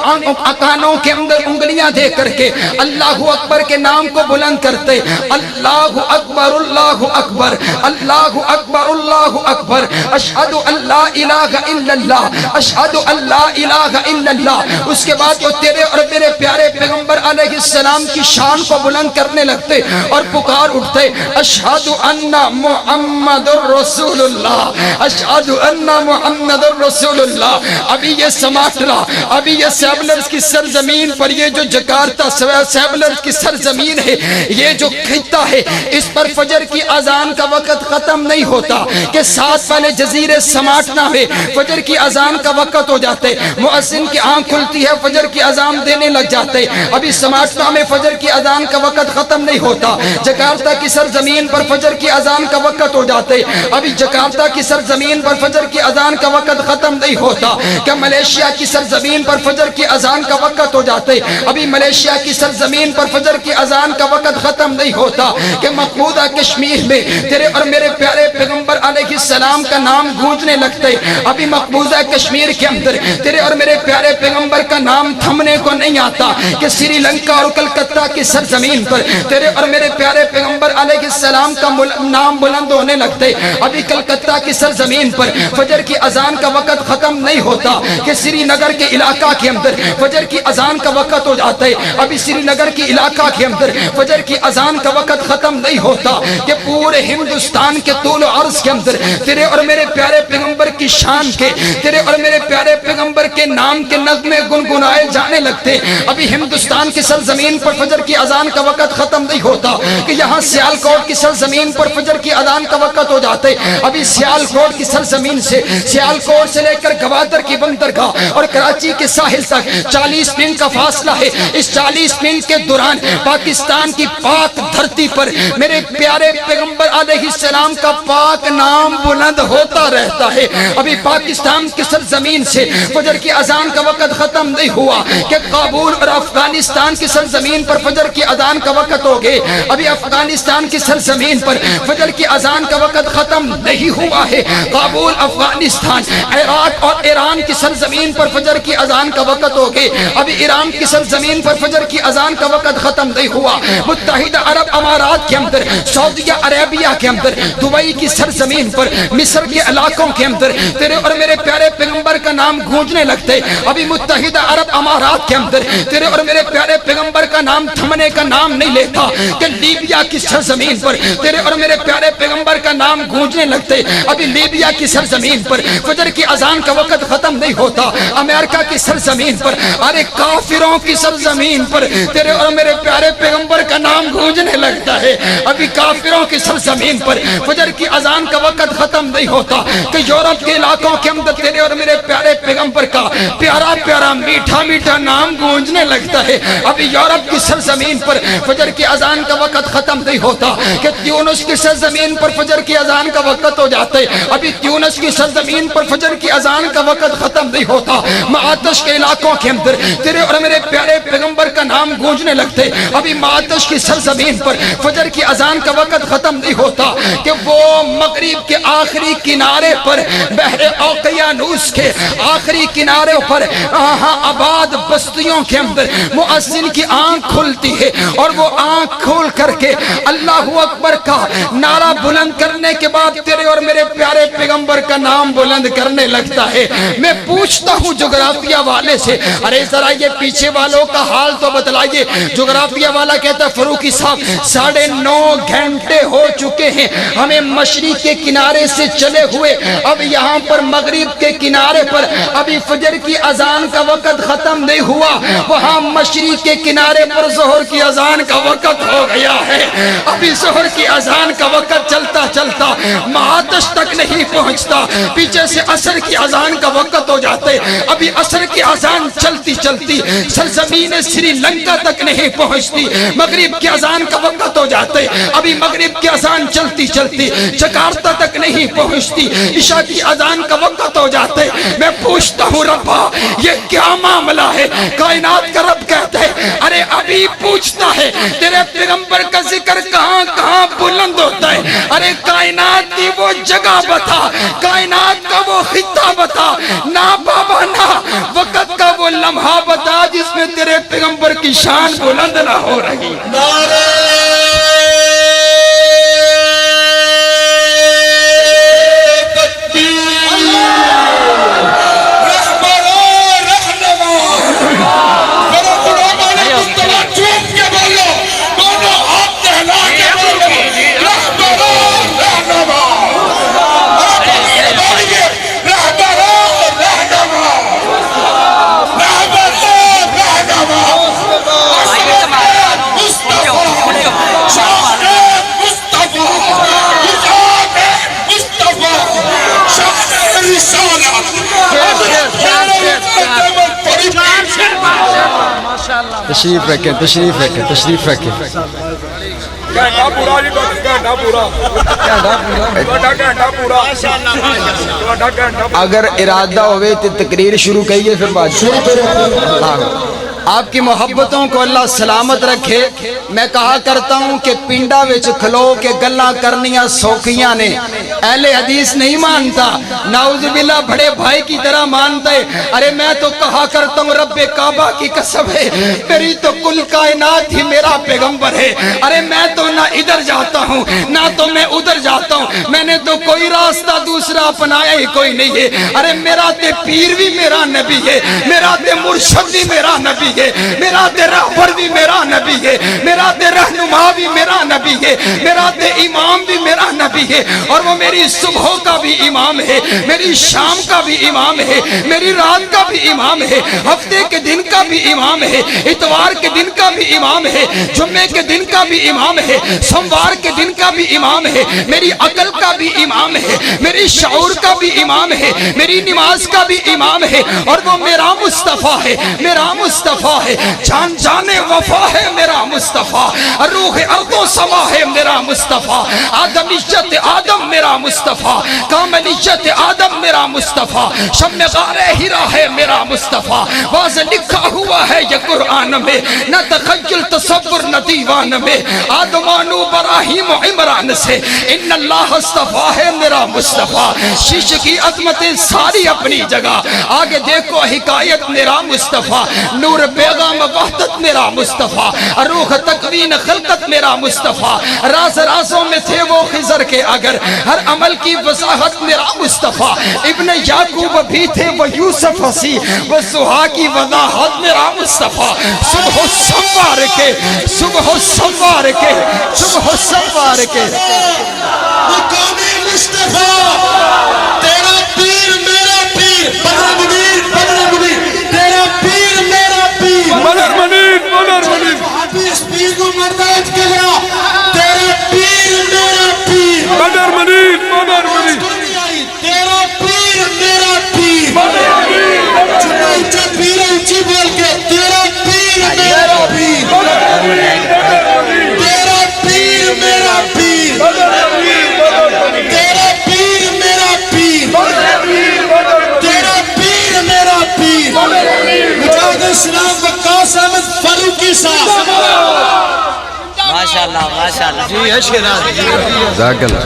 کانوں کے اندر انگلیاں دے کر کے اللہ اکبر کے نام کو بلند کرتے، اللہ اکبر اللہ اکبر اللہ اکبر اللہ اکبر، اشہد ان لا الہ الا اللہ اشہد ان لا الہ الا اللہ۔ اس کے بعد وہ تیرے اور میرے پیارے پیغمبر علیہ السلام کی شان کو بلند کرنے لگتے اور پکار اٹھتے، اشہد ان محمد رسول اللہ اشہد ان محمد رسول اللہ۔ ابھی یہ سماٹ رہا. ابھی یہ سیبلرز کی سرزمین پر یہ جو جکارتا سیبلرز کی سرزمین ہے, یہ جو خطہ ہے, اس پر فجر کی اذان کا وقت ختم نہیں ہوتا کہ ساتھ پہلے جزیرے سماٹنا ہے. فجر کی اذان کا وقت ہو جاتے, مؤذن کی آنکھ کھلتی ہے, فجر کی اذان دینے لگ جاتے. ابھی سماٹنا میں فجر کی اذان کا وقت ختم نہیں ہوتا. جکارتا کی سرزمین پر فجر کی اذان کا وقت ہو جاتے. ابھی جکارتا کی سرزمین پر فجر کی اذان کا وقت ختم نہیں ہوتا کہ ملیشیا کی سرزمین پر فجر کی اذان کا وقت ہو جاتے. ابھی ملیشیا کی سرزمین پر فجر کی اذان کا وقت ختم نہیں ہوتا کہ مقبوضہ کشمیر میں تیرے اور میرے پیارے پیغمبر علیہ السلام کا نام گونجنے لگتے. ابھی مقبوضہ کشمیر کے اندر تیرے اور میرے پیارے پیغمبر کا نام تھمنے کو نہیں آتا کہ سری لنکا اور کلکتہ کی سرزمین پر تیرے اور میرے پیارے پیغمبر علیہ السلام کا نام بلند ہونے لگتے. ابھی کلکتہ کی سرزمین پر فجر کی اذان کا وقت ختم نہیں ہوتا کہ سری نگر کے علاقہ کے اندر فجر کی اذان کا وقت ہو جاتا ہے. ابھی سری نگر کی علاقہ کے اندر فجر کی اذان کا وقت ختم نہیں ہوتا کہ پورے ہندوستان کے طول و عرض کے اندر تیرے اور میرے پیارے پیغمبر کی شان کے, تیرے اور میرے پیارے پیغمبر کے نام کے نغمے گنگنائے جانے لگتے. ابھی ہندوستان کی سرزمین پر فجر کی اذان کا وقت ختم نہیں ہوتا کہ یہاں سیالکوٹ کی سرزمین پر فجر کی اذان کا وقت ہو جاتے. ابھی سیالکوٹ کی سرزمین سے, سیالکوٹ سے لے کر گوادر کی بندرگاہ اور کراچی کے ساحل تک 40 منٹ کا فاصلہ ہے. اس 40 منٹ کے دوران پاکستان کی پاک دھرتی پر میرے پیارے پیغمبر علیہ السلام کا پاک نام بلند ہوتا رہتا ہے. ابھی پاکستان کی سرزمین سے فجر کی اذان کا وقت ختم نہیں ہوا کہ کابل اور افغانستان کی سرزمین پر فجر کی اذان کا وقت ہو گئے. ابھی افغانستان کی سرزمین پر فجر کی اذان کا وقت ختم نہیں ہوا ہے. کابل, افغانستان, عراق اور ایران کی سرزمین پر فجر کی اذان کا وقت ہو گئے. ابھی ایران کی سرزمین پر فجر کی اذان کا وقت ختم نہیں ہوا. متحدہ عرب امارات کے اندر, سعودیہ عربیہ کے اندر, دبئی کی سرزمین پر, مصر کے علاقوں کے اندر تیرے اور میرے پیارے پیغمبر کا نام گونجنے لگتے. ابھی متحدہ عرب امارات کے اندر تیرے اور میرے پیارے پیغمبر کا نام تھمنے کا نام نہیں لیتا کہ لیبیا کی سرزمین پر تیرے اور میرے پیارے پیغمبر کا نام گونجنے لگتے. ابھی لیبیا کی سرزمین پر فجر کی اذان کا وقت ختم نہیں ہوتا. امریکہ کی سرزمین پر, ارے کافروں کی سرزمین پر تیرے اور میرے پیارے پیغمبر کا نام گونجنے لگتا ہے. ابھی کافروں کی سرزمین پر فجر کی اذان کا وقت ختم نہیں ہوتا کہ یورپ کے علاقوں کے اندر تیرے اور میرے پیارے پیغمبر کا پیارا پیارا میٹھا میٹھا نام گونجنے لگتا ہے. ابھی یورپ کی سرزمین پر فجر کی اذان کا وقت ختم نہیں ہوتا کہ تیونس کی سرزمین پر فجر کی اذان کا وقت ہو جاتا ہے. ابھی تیونس کی سرزمین پر فجر کی اذان کا وقت ختم نہیں ہوتا. معاتش کے علاقوں کے اندر تیرے اور میرے پیارے پیغمبر کا نام گونجنے لگتے. ابھی معاتش کی سرزمین پر فجر کی اذان کا وقت ختم نہیں ہوتا کہ وہ مغرب کے آخری کنارے پر, بحر اوقیانوس کے آخری کنارے پر آباد بستیوں کے اندر مؤذن کی آنکھ کھلتی ہے اور وہ آنکھ کھول کر کے اللہ اکبر کا نعرہ بلند کرنے کے بعد تیرے اور میرے پیارے پیغمبر کا نام بلند کرنے لگتا ہے. میں پوچھتا ہوں جغرافیہ والے سے, ارے ذرا یہ پیچھے والوں کا حال تو بتلائیے. جغرافیہ والا کہتا ہے فروقی صاحب 9.5 گھنٹے ہو چکے ہیں ہمیں مشرق کے کنارے سے چلے ہوئے, اب یہاں پر مغرب کے کنارے پر ابھی فجر کی اذان کا وقت ختم نہیں ہوا, وہاں مشرق کے کنارے پر ظہر کی اذان کا وقت ہو گیا ہے. ابھی ظہر کی اذان کا وقت چلتا چلتا معاتش تک نہیں پہنچتا, پیچھے سے عصر کی اذان کا وقت ہو جاتے. ابھی عصر کی اذان چلتی چلتی سرزمین سری لنکا تک نہیں پہنچتی, مغرب کی اذان کا وقت ہو جاتے. ابھی مغرب کی اذان چلتی چلتی جکارتا تک نہیں پہنچتی, عشاء کی اذان کا وقت ہو جاتے. میں پوچھتا ہوں ربا یہ کیا معاملہ ہے؟ کائنات کا رب کہتا ہے ارے ابھی پوچھتا ہے تیرے پیغمبر کا ذکر کہاں کہاں بلند ہوتا ہے. ارے کائنات کی وہ جگہ بتا, کائنات کا وہ خطہ بتا, نہ بابا نہ وقت کا وہ لمحہ بتا جس میں تیرے پیغمبر کی شان بلند نہ ہو رہی. تشریف رکھیں تشریف رکھیں تشریف رکھیں گھنٹہ پورا جی گھنٹہ پورا اگر ارادہ ہوئے تو تقریر شروع کریے پھر بات آپ کی محبتوں کو اللہ سلامت رکھے میں کہا کرتا ہوں کہ پنڈا وچ کھلو کے گلاں کرنیاں سوکھیاں نے اہل حدیث نہیں مانتا نعوذ باللہ بڑے بھائی کی طرح مانتا ہے ارے میں تو کہا کرتا ہوں رب کعبہ کی قسم ہے میری تو کل کائنات ہی میرا پیغمبر ہے ارے میں تو نہ ادھر جاتا ہوں نہ تو میں ادھر جاتا ہوں میں نے تو کوئی راستہ دوسرا اپنایا ہی کوئی نہیں ہے ارے میرا تے پیر بھی میرا نبی ہے میرا تے مرشد بھی میرا نبی ہے میرا تے رہبر بھی میرا نبی ہے میرا تے رہنما بھی میرا نبی ہے میرا تے امام بھی میرا نبی ہے اور وہ میری صبح کا بھی امام ہے میری شام کا بھی امام ہے میری رات کا بھی امام ہے ہفتے کے دن کا بھی امام ہے اتوار کے دن کا بھی امام ہے جمعے کے دن کا بھی امام ہے سوموار کے دن کا بھی امام ہے میری عقل کا بھی امام ہے میری شعور کا بھی امام ہے میری نماز کا بھی امام ہے اور وہ میرا مصطفیٰ ہے میرا مصطفیٰ ہے جان جانے وفا ہے میرا مصطفیٰ روح ارض و سما ہے میرا مصطفیٰ آدمیت آدم میرا مصطفیٰ کاملیت آدم میرا مصطفیٰ شمع غار ہرا ہے میرا مصطفیٰ واضح لکھا ہوا ہے یہ قرآن میں نہ تخیل تصور نہ دیوان میں آدمان و ابراہیم و عمران سے ان اللہ اصطفیٰ ہے میرا مصطفیٰ شیش کی عظمتیں ساری اپنی جگہ آگے دیکھو حکایت میرا مصطفیٰ نور پیغام وحدت میرا مصطفیٰ روح تکوین خلقت میرا مصطفیٰ راز رازوں میں تھے وہ خضر کے اگر ہر عمل کی وضاحت میرا مصطفیٰ ابن یعقوب بھی تھے وہ یوسف ہسی وہ سہا کی وضاحت میرا مصطفیٰ صبح سنوار کے صبح سنوار کے صبح سنوار کے مقام مصطفیٰ تیرا پیر میرا پیر بدر منیر تیرا پیر میرا پیر بدر منیر حافظ پیر کو مرداد کے گیا تیرا پیر میرا پیر بدر منیر تیرا پیر میرا پیر اونچا پیر اونچی بول کے تیرا پیر میرا پیر تیرا پیر میرا پیر تیرا پیر میرا پیر تیرا پیر میرا پیر مجاہد اسلام وقاص احمد فاروقی صاحب ماشاءاللہ ماشاءاللہ جی عشق ناز جزاک اللہ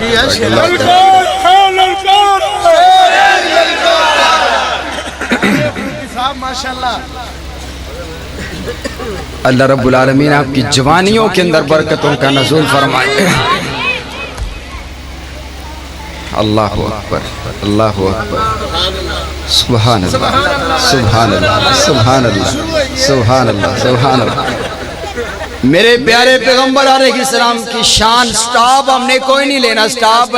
اللہ رب العالمین آپ کی جوانیوں کے اندر برکتوں کا نزول فرمائے اللہ اکبر اللہ اکبر سبحان اللہ سبحان اللہ سبحان اللہ سبحان اللہ سبحان اللہ میرے پیارے پیغمبر علیہ السلام کی شان سٹاپ ہم نے کوئی نہیں لینا سٹاپ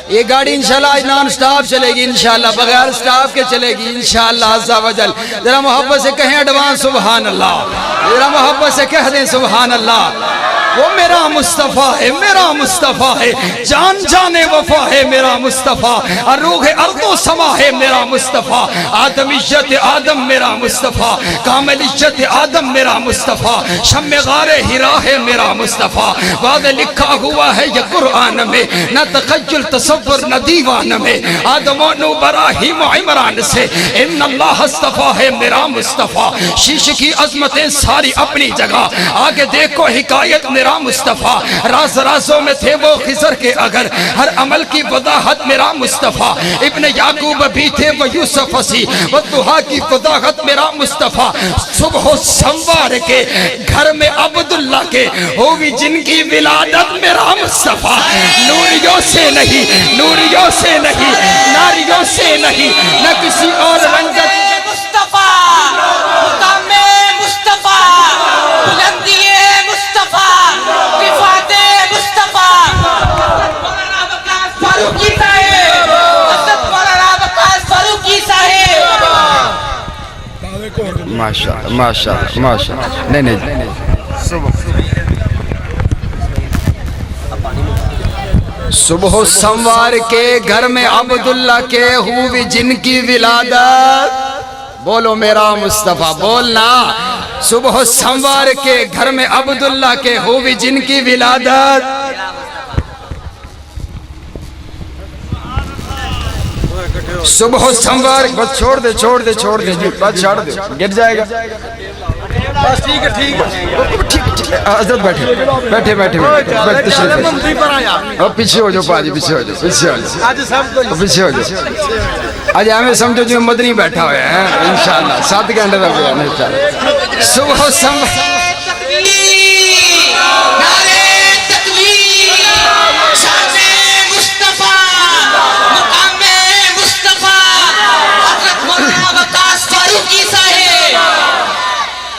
یہ گاڑی انشاءاللہ نان سٹاپ چلے گی انشاءاللہ بغیر سٹاپ کے چلے گی انشاءاللہ عز و جل ذرا محبت سے کہیں ایڈوانس سبحان اللہ ذرا محبت سے کہہ دیں سبحان اللہ وہ میرا مصطفیٰ ہے میرا مصطفیٰ ہے جان جانے وفا ہے میرا مصطفیٰ روح ارض و سما ہے میرا مصطفیٰ آدمیت آدم میرا مصطفیٰ کاملیت آدم میرا مصطفیٰ شمع غار ہرا ہے میرا مصطفیٰ وعدہ لکھا ہوا ہے یہ قرآن میں نہ تخیل تصور نہ دیوان میں آدمان و ابراہیم و عمران سے ان اللہ اصطفیٰ ہے میرا مصطفیٰ شیش کی عظمتیں ساری اپنی جگہ آگے دیکھو حکایت میرا مصطفیٰ راز رازوں میں تھے وہ خضر کے اگر ہر عمل کی وضاحت میرا مصطفیٰ ابن یعقوب بھی تھے وہ یوسف ہسی وہ دہا کی وضاحت میرا مصطفیٰ صبح و سنوار کے گھر میں عبداللہ کے ہوگی جن کی ولادت میرا مصطفیٰ نوریوں سے نہیں نوریوں سے نہیں ناریوں سے نہیں نہ کسی اور رنگت مصطفیٰ مقام مصطفیٰ بلندی مصطفیٰ رفعت مصطفیٰ مولانا وقاص فاروقی صاحب حضرت مولانا وقاص فاروقی صاحب ماشاءاللہ ماشاءاللہ ماشاءاللہ نہیں صبح و سنوار کے گھر میں عبداللہ کے ہوئی جن کی ولادت بولو میرا مصطفیٰ، بولنا۔ صبح و سنوار کے گھر میں عبداللہ کے ہوئی جن کی ولادت، صبح و سنوار، بس چھوڑ دے چھوڑ دے چھوڑ دے جی، بس چھوڑ دے، گر جائے گا، بس ٹھیک ہے ٹھیک ہے، حضرت بیٹھے بیٹھے بیٹھے بیٹھے تشریف، اور پیچھے ہو جاؤ پاجی، پیچھے ہو جاؤ، پیچھے ہو جاؤ، پیچھے ہو جاؤ، آج ہمیں سمجھو جو مدنی بیٹھا ہوئے ہیں انشاءاللہ 7 گھنٹے تک ہوئے ہیں انشاءاللہ۔ صبح و سنوار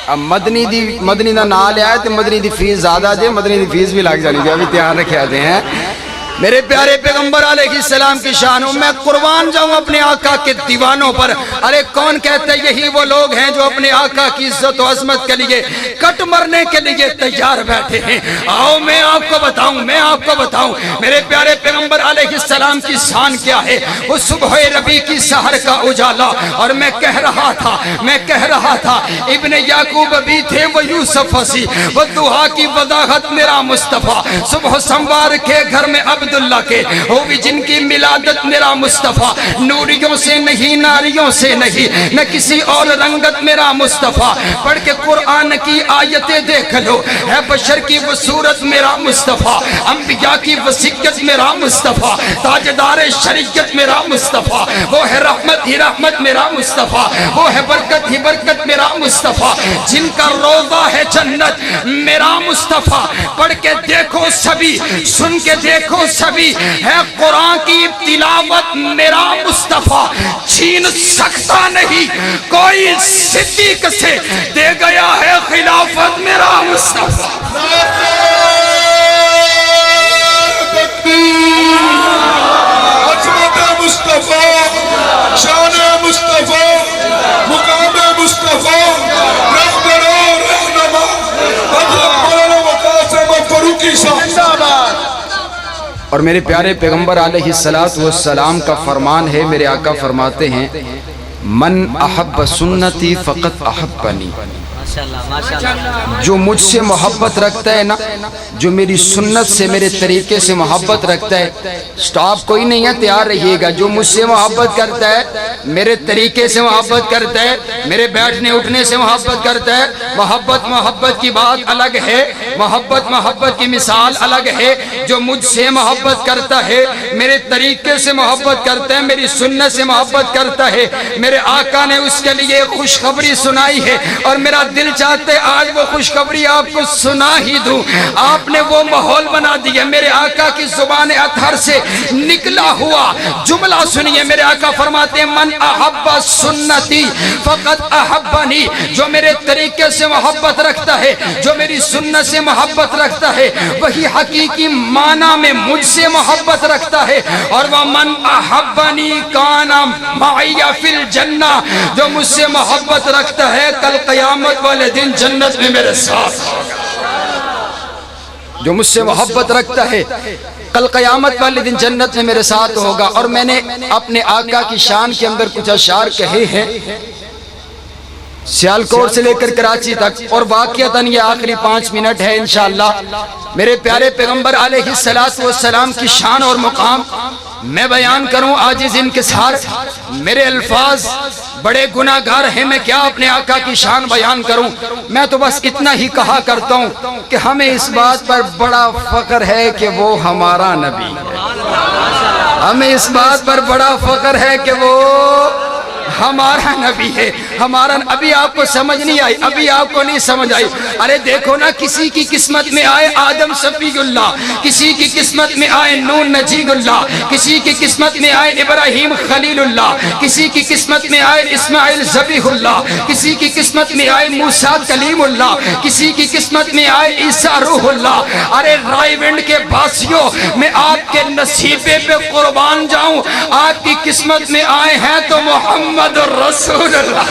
اب مدنی دا نام لیا ہے تو مدنی دی فیس زیادہ جے، مدنی دی فیس بھی لگ جانی جو ابھی تیار رکھے آتے ہیں۔ میرے پیارے پیغمبر علیہ السلام کی شانوں میں قربان جاؤں اپنے آقا کے دیوانوں پر۔ ارے کون کہتا ہے یہی وہ لوگ ہیں جو اپنے آقا کی عزت و عظمت کے لیے کٹ مرنے کے لیے تیار بیٹھے ہیں۔ آؤ میں آپ کو بتاؤں میرے پیارے پیغمبر علیہ السلام کی شان کیا ہے۔ وہ صبح ربیع کی سحر کا اجالا، اور میں کہہ رہا تھا ابن یعقوب بھی تھے وہ یوسف ہسی، وہ دعا کی وضاحت میرا مصطفیٰ۔ صبح سنوار کے گھر میں عبداللہ کے ہوئی جن کی ملادت میرا مصطفیٰ، نوریوں سے نہیں ناریوں سے نہیں، نہ کسی اور رنگت میرا مصطفیٰ۔ پڑھ کے قرآن کی آیتیں دیکھ لو، ہے بشر کی وہ صورت میرا مصطفیٰ، انبیاء کی وصیت میرا مصطفیٰ، تاجدار شریعت میرا مصطفیٰ، وہ ہے رحمت ہی رحمت میرا مصطفیٰ، وہ ہے برکت ہی برکت میرا مصطفیٰ، جن کا روضہ ہے جنت میرا مصطفیٰ۔ پڑھ کے دیکھو سبھی، سن کے دیکھو سبھی، ہے قرآن کی تلاوت میرا مصطفیٰ، چھین سکتا نہیں کوئی صدیق سے، دے گیا ہے خلافت میرا مصطفیٰ۔ عظمت مصطفیٰ، شان مصطفیٰ، مقام مصطفیٰ، رہبر رہنما حضرت مولانا وقاص احمد فاروقی صاحب۔ اور میرے پیارے پیغمبر علیہ السلام کا فرمان ہے، میرے آقا فرماتے ہیں من احب سنتی فقط احبنی، جو مجھ سے محبت رکھتا ہے نا، جو میری سنت سے میرے طریقے سے محبت رکھتا ہے، سٹاپ کوئی نہیں ہے، تیار رہیے گا، جو مجھ سے محبت کرتا ہے، میرے طریقے سے محبت کرتا ہے، میرے بیٹھنے اٹھنے سے محبت کرتا ہے، محبت کی بات الگ ہے، محبت کی مثال الگ ہے، جو مجھ سے محبت کرتا ہے، میرے طریقے سے محبت کرتا ہے، میری سنت سے محبت کرتا ہے، میرے آقا نے اس کے لیے خوشخبری سنائی ہے، اور میرا دل چاہتے آج وہ خوشخبری آپ کو سنا ہی دوں۔ آپ نے وہ ماحول بنا دیا، میرے آقا کی زبان اطہر سے نکلا ہوا جملہ سنیے، میرے آقا فرماتے ہیں من احب سنتی فقط احبنی، جو میرے طریقے سے محبت رکھتا ہے، جو میری سنت سے محبت رکھتا ہے، وہی حقیقی معنی میں مجھ سے محبت رکھتا ہے، اور وہ من احبنی کان معی فی الجنہ، جو مجھ سے محبت رکھتا ہے کل قیامت والے دن جنت میں میرے ساتھ ہوگا، جو مجھ سے محبت رکھتا ہے کل قیامت والے دن جنت میں میرے ساتھ ہوگا۔ اور میں نے اپنے آقا کی شان کے اندر کچھ اشعار کہے ہیں سیالکوٹ سے لے کر کراچی تک، اور واقعتاً یہ آخری 5 منٹ ہے انشاءاللہ۔ میرے پیارے پیغمبر علیہ السلام کی شان اور مقام میں بیان کروں عاجز انکسار، میرے الفاظ بڑے گناہگار ہیں، میں کیا اپنے آقا کی شان بیان کروں، میں تو بس اتنا ہی کہا کرتا ہوں کہ ہمیں اس بات پر بڑا فخر ہے کہ وہ ہمارا نبی ہے، ہمیں اس بات پر بڑا فخر ہے کہ وہ ہمارا نبی ہے، ہمارا۔ ابھی آپ کو سمجھ نہیں آئی، ابھی آپ کو نہیں سمجھ آئی، ارے دیکھو نا، کسی کی قسمت میں آئے آدم صفی اللہ، کسی کی قسمت میں آئے نون نجی اللہ، کسی کی قسمت میں آئے ابراہیم خلیل اللہ، کسی کی قسمت میں آئے اسماعیل ذبیح اللہ، کسی کی قسمت میں آئے موسیٰ کلیم اللہ، کسی کی قسمت میں آئے عیسیٰ روح اللہ۔ ارے رائے ونڈ کے باسیوں، میں آپ کے نصیبے پہ قربان جاؤں، آپ کی قسمت میں آئے ہیں تو محمد رسول اللہ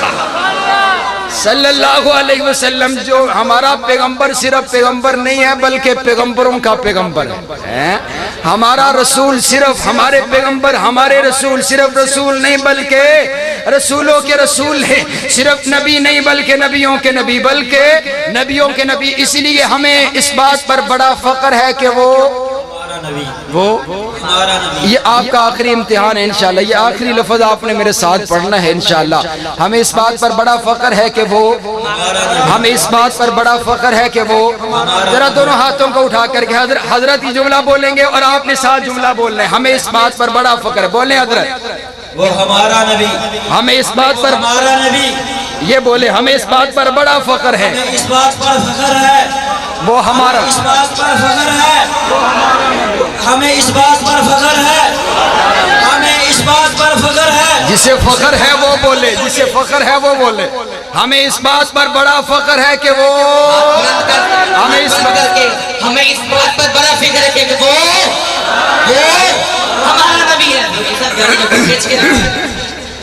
صلی اللہ علیہ وسلم، جو ہمارا پیغمبر صرف پیغمبر نہیں ہے بلکہ پیغمبروں کا پیغمبر ہے۔ ہمارا رسول صرف ہمارے پیغمبر ہمارے رسول صرف رسول نہیں بلکہ رسولوں کے رسول ہیں، صرف نبی نہیں بلکہ نبیوں کے نبی، بلکہ نبیوں کے نبی۔ اس لیے ہمیں اس بات پر بڑا فخر ہے کہ وہ یہ آپ کا آخری امتحان ہے انشاءاللہ، یہ آخری لفظ آپ نے میرے ساتھ پڑھنا ہے انشاءاللہ۔ ہمیں اس بات پر بڑا فخر ہے کہ وہ ہمیں اس بات پر بڑا فخر ہے کہ وہ ذرا دونوں ہاتھوں کو اٹھا کر کے حضرت یہ جملہ بولیں گے اور آپ نے ساتھ جملہ بولنا ہے۔ ہمیں اس بات پر بڑا فخر ہے، بولیں حضرت وہ ہمارا نبی، ہمیں اس بات پر ہمارا نبی، یہ بولے ہمیں اس بات پر بڑا فخر ہے، اس بات پر فخر ہے، وہ ہمارا اس بات پر فخر ہے، ہمیں اس بات پر فخر ہے، ہمیں اس بات پر فخر ہے۔ جسے فخر ہے وہ بولے، جسے فخر ہے وہ بولے۔ ہمیں اس بات پر بڑا فخر ہے کہ وہ ہمیں اس بات پر بڑا فکر ہے کہ وہ ہمارا نبی ہے۔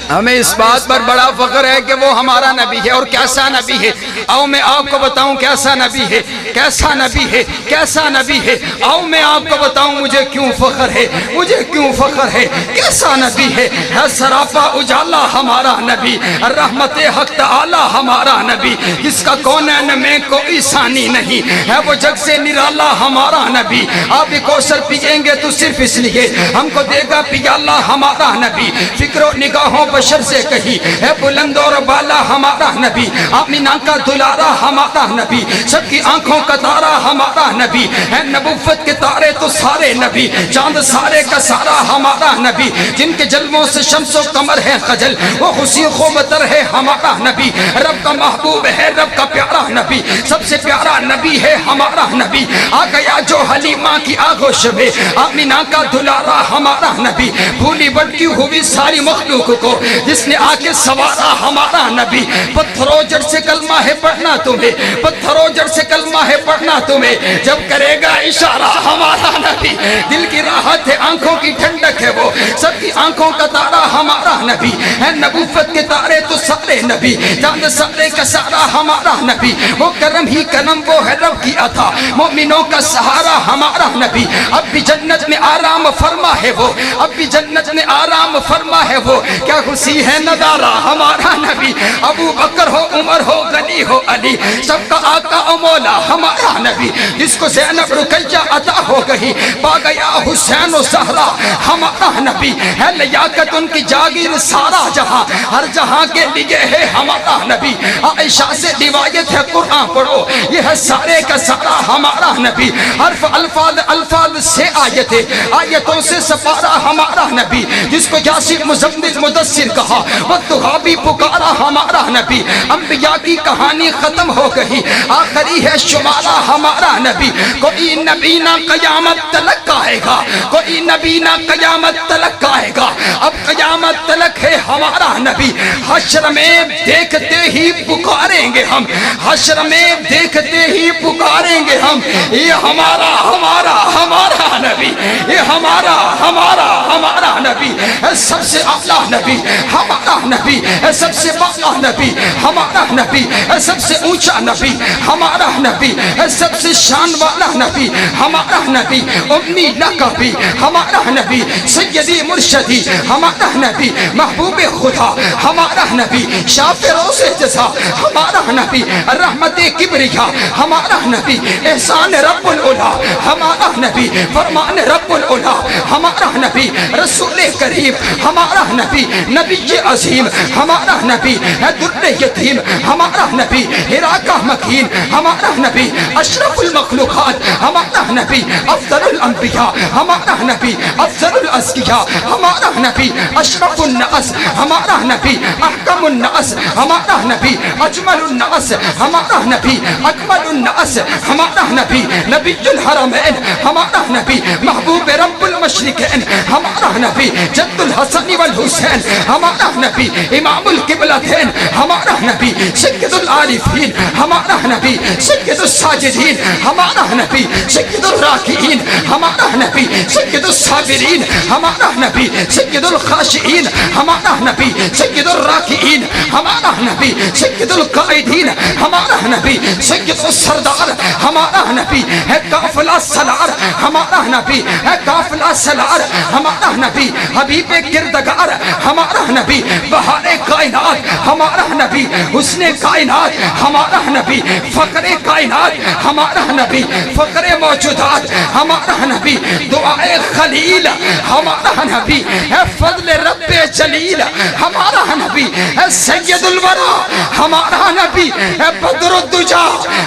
ہمیں اس بات پر بڑا فخر ہے کہ وہ ہمارا نبی ہے۔ اور کیسا نبی ہے؟ آؤ میں آپ کو بتاؤں کیسا نبی ہے، کیسا نبی ہے، کیسا نبی ہے۔ آؤ میں آپ کو بتاؤں مجھے کیوں فخر ہے، مجھے کیوں فخر ہے، کیسا نبی ہے سراپا اجالا ہمارا نبی، رحمت حق تعالی ہمارا نبی، جس کا کونین میں کوئی ثانی نہیں ہے، وہ جگ سے نرالا ہمارا نبی۔ آپ کوثر پیئیں گے تو صرف اس لیے ہم کو دے گا پیالہ ہمارا نبی۔ فکر و نگاہوں بشر سے کہی ہے بلند اور بالا ہمارا نبی، آمینہ کا دلارا ہمارا نبی، سب کی آنکھوں کا تارا ہمارا نبی ہے، نبوت کے تارے تو سارے نبی، چاند سارے کا سارا ہمارا نبی، جن کے جلووں سے شمس و قمر ہے خجل، وہ خوشی خوبتر ہے ہمارا نبی، رب کا محبوب ہے رب کا پیارا نبی، سب سے پیارا نبی ہے ہمارا نبی، آ گیا جو حلیمہ کی آغوش میں، آمینہ کا دلارا ہمارا نبی، بھولی بڑکی ہوئی ساری مخلوق کو جس نے آ کے سوارا ہمارا نبی، پتھروں جڑ سے کلمہ ہے پڑھنا تمہیں، پتھروں جڑ سے کلمہ ہے پڑھنا تمہیں، جب کرے گا اشارہ ہمارا نبی، دل کی راحت ہے آنکھوں کی ٹھنڈک ہے وہ، سب کی آنکھوں کا تارا ہمارا نبی ہے، نبوت کے تارے تو سارے نبی، چاند سارے کا سارا ہمارا نبی، وہ کرم ہی کرم وہ ہے رب کی عطا، مومنوں کا سہارا ہمارا نبی، اب بھی جنت میں آرام فرما ہے وہ، اب بھی جنت میں آرام فرما ہے وہ، کیا خوشی ہے نظارہ ہمارا نبی، ابو بکر ہو عمر ہو غنی ہو علی، سب کا آقا و مولا ہمارا نبی، جس کو زینب رقیہ عطا ہو گئی، پا گیا حسین و زہرا ہمارا نبی ہے، لیاقت ان کی جاگیر سارا جہاں، ہر جہاں کے لیے ہے ہمارا نبی، عائشہ سے روایت ہے قرآن پڑھو، یہ ہے سارے کا سارا ہمارا نبی، حرف الفاظ سے آیتیں، آیتوں سے سپارا ہمارا نبی، جس کو یاسین مزمل مدثر کہا، وقتہا بھی پکارا ہمارا نبی، انبیاء کی کہانی ختم ہو گئی، آخری ہے شمارا ہمارا نبی، کوئی نبی نہ قیامت تلک آئے گا، کوئی نبی نہ قیامت تلک آئے گا، اب قیامت تلک ہے ہمارا نبی، حشر میں دیکھتے ہی پکاریں گے ہم، حشر میں دیکھتے ہی پکاریں گے ہم، یہ ہمارا ہمارا ہمارا نبی، یہ ہمارا ہمارا ہمارا نبی، سب سے اعلیٰ نبی ہمارا نبی، سب سے بالا نبی ہمارا نبی، سب سے اونچا نبی ہمارا نبی، سب سے شان والا نبی ہمارا نبی، امی لقبی ہمارا نبی، سیدی مرشدی ہمارا نبی، محبوب خدا ہمارا نبی، شاف روز جزا ہمارا نبی، رحمت کبریا ہمارا نبی، احسان رب العلا ہمارا نبی، فرمان رب العلا ہمارا نبی، رسول کریم ہمارا نبی، نبی عظیم ہمارا نبی، در یتیم ہمارا نبی، ہرا کا مکین ہمارا نبی، اشرف المخلوقات ہمارا نبی، افضل الانبیاء ہمارا نبی، افضل الازکیاء ہمارا نبی، اشرف الناس ہمارا نبی، احکم الناس ہمارا نبی، اجمل الناس ہمارا نبی، اکمل الناس ہمارا نبی، نبی الحرمین ہمارا نبی، محبوب رب المشرقین ہمارا نبی، جد الحسن والحسین ہمارا نبی امام القبلتین ہمارا نبی سید العارفین ہمارا نبی سید الساجدین ہمارا نبی سید الراکعین ہمارا نبی سید الصابرین ہمارا نبی سید الخاشعین ہمارا نبی سید الراکعین ہمارا نبی سید القائدین ہمارا نبی سید السردار ہمارا نبی ہے قافلہ سالار ہمارا نبی ہے قافلہ سالار ہمارا نبی حبیب کردگار ہمارا نبی بہار کائنات ہمارا نبی حسن کائنات ہمارا نبی فقر کائنات ہمارا نبی فقر موجودات ہمارا نبی دعائے خلیل ہمارا نبی ہے فضل رب جلیل ہمارا نبی ہے سید الورا ہمارا نبی ہے بدر الدجا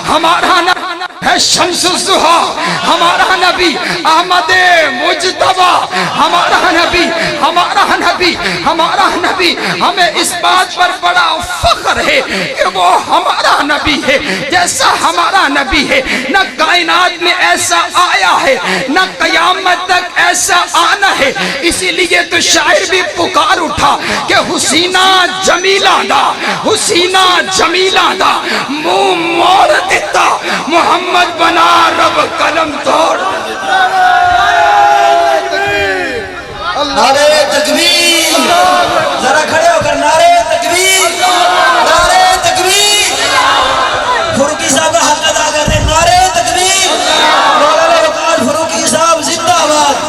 ہمارا نبی ہے شمس الضحا ہمارا نبی احمد مجتبی ہمارا نبی ہمارا نبی ہمیں اس بات پر بڑا فخر ہے کہ وہ ہمارا نبی ہے جیسا ہمارا نبی ہے نہ کائنات میں ایسا آیا ہے نہ قیامت تک ایسا آنا ہے اسی لیے تو شاعر بھی پکار اٹھا کہ حسینہ جمیلہ دا حسینہ جمیلہ دا منہ موڑ دیتا محمد بنا رب قلم توڑ نعرے تکبیر ذرا کھڑے ہو کر نعرے تکبیر نعرے تکبیر فروکی صاحب کا حق ادا کرتے نعرے تکبیر مولانا وقار فروکی صاحب زندہ آباد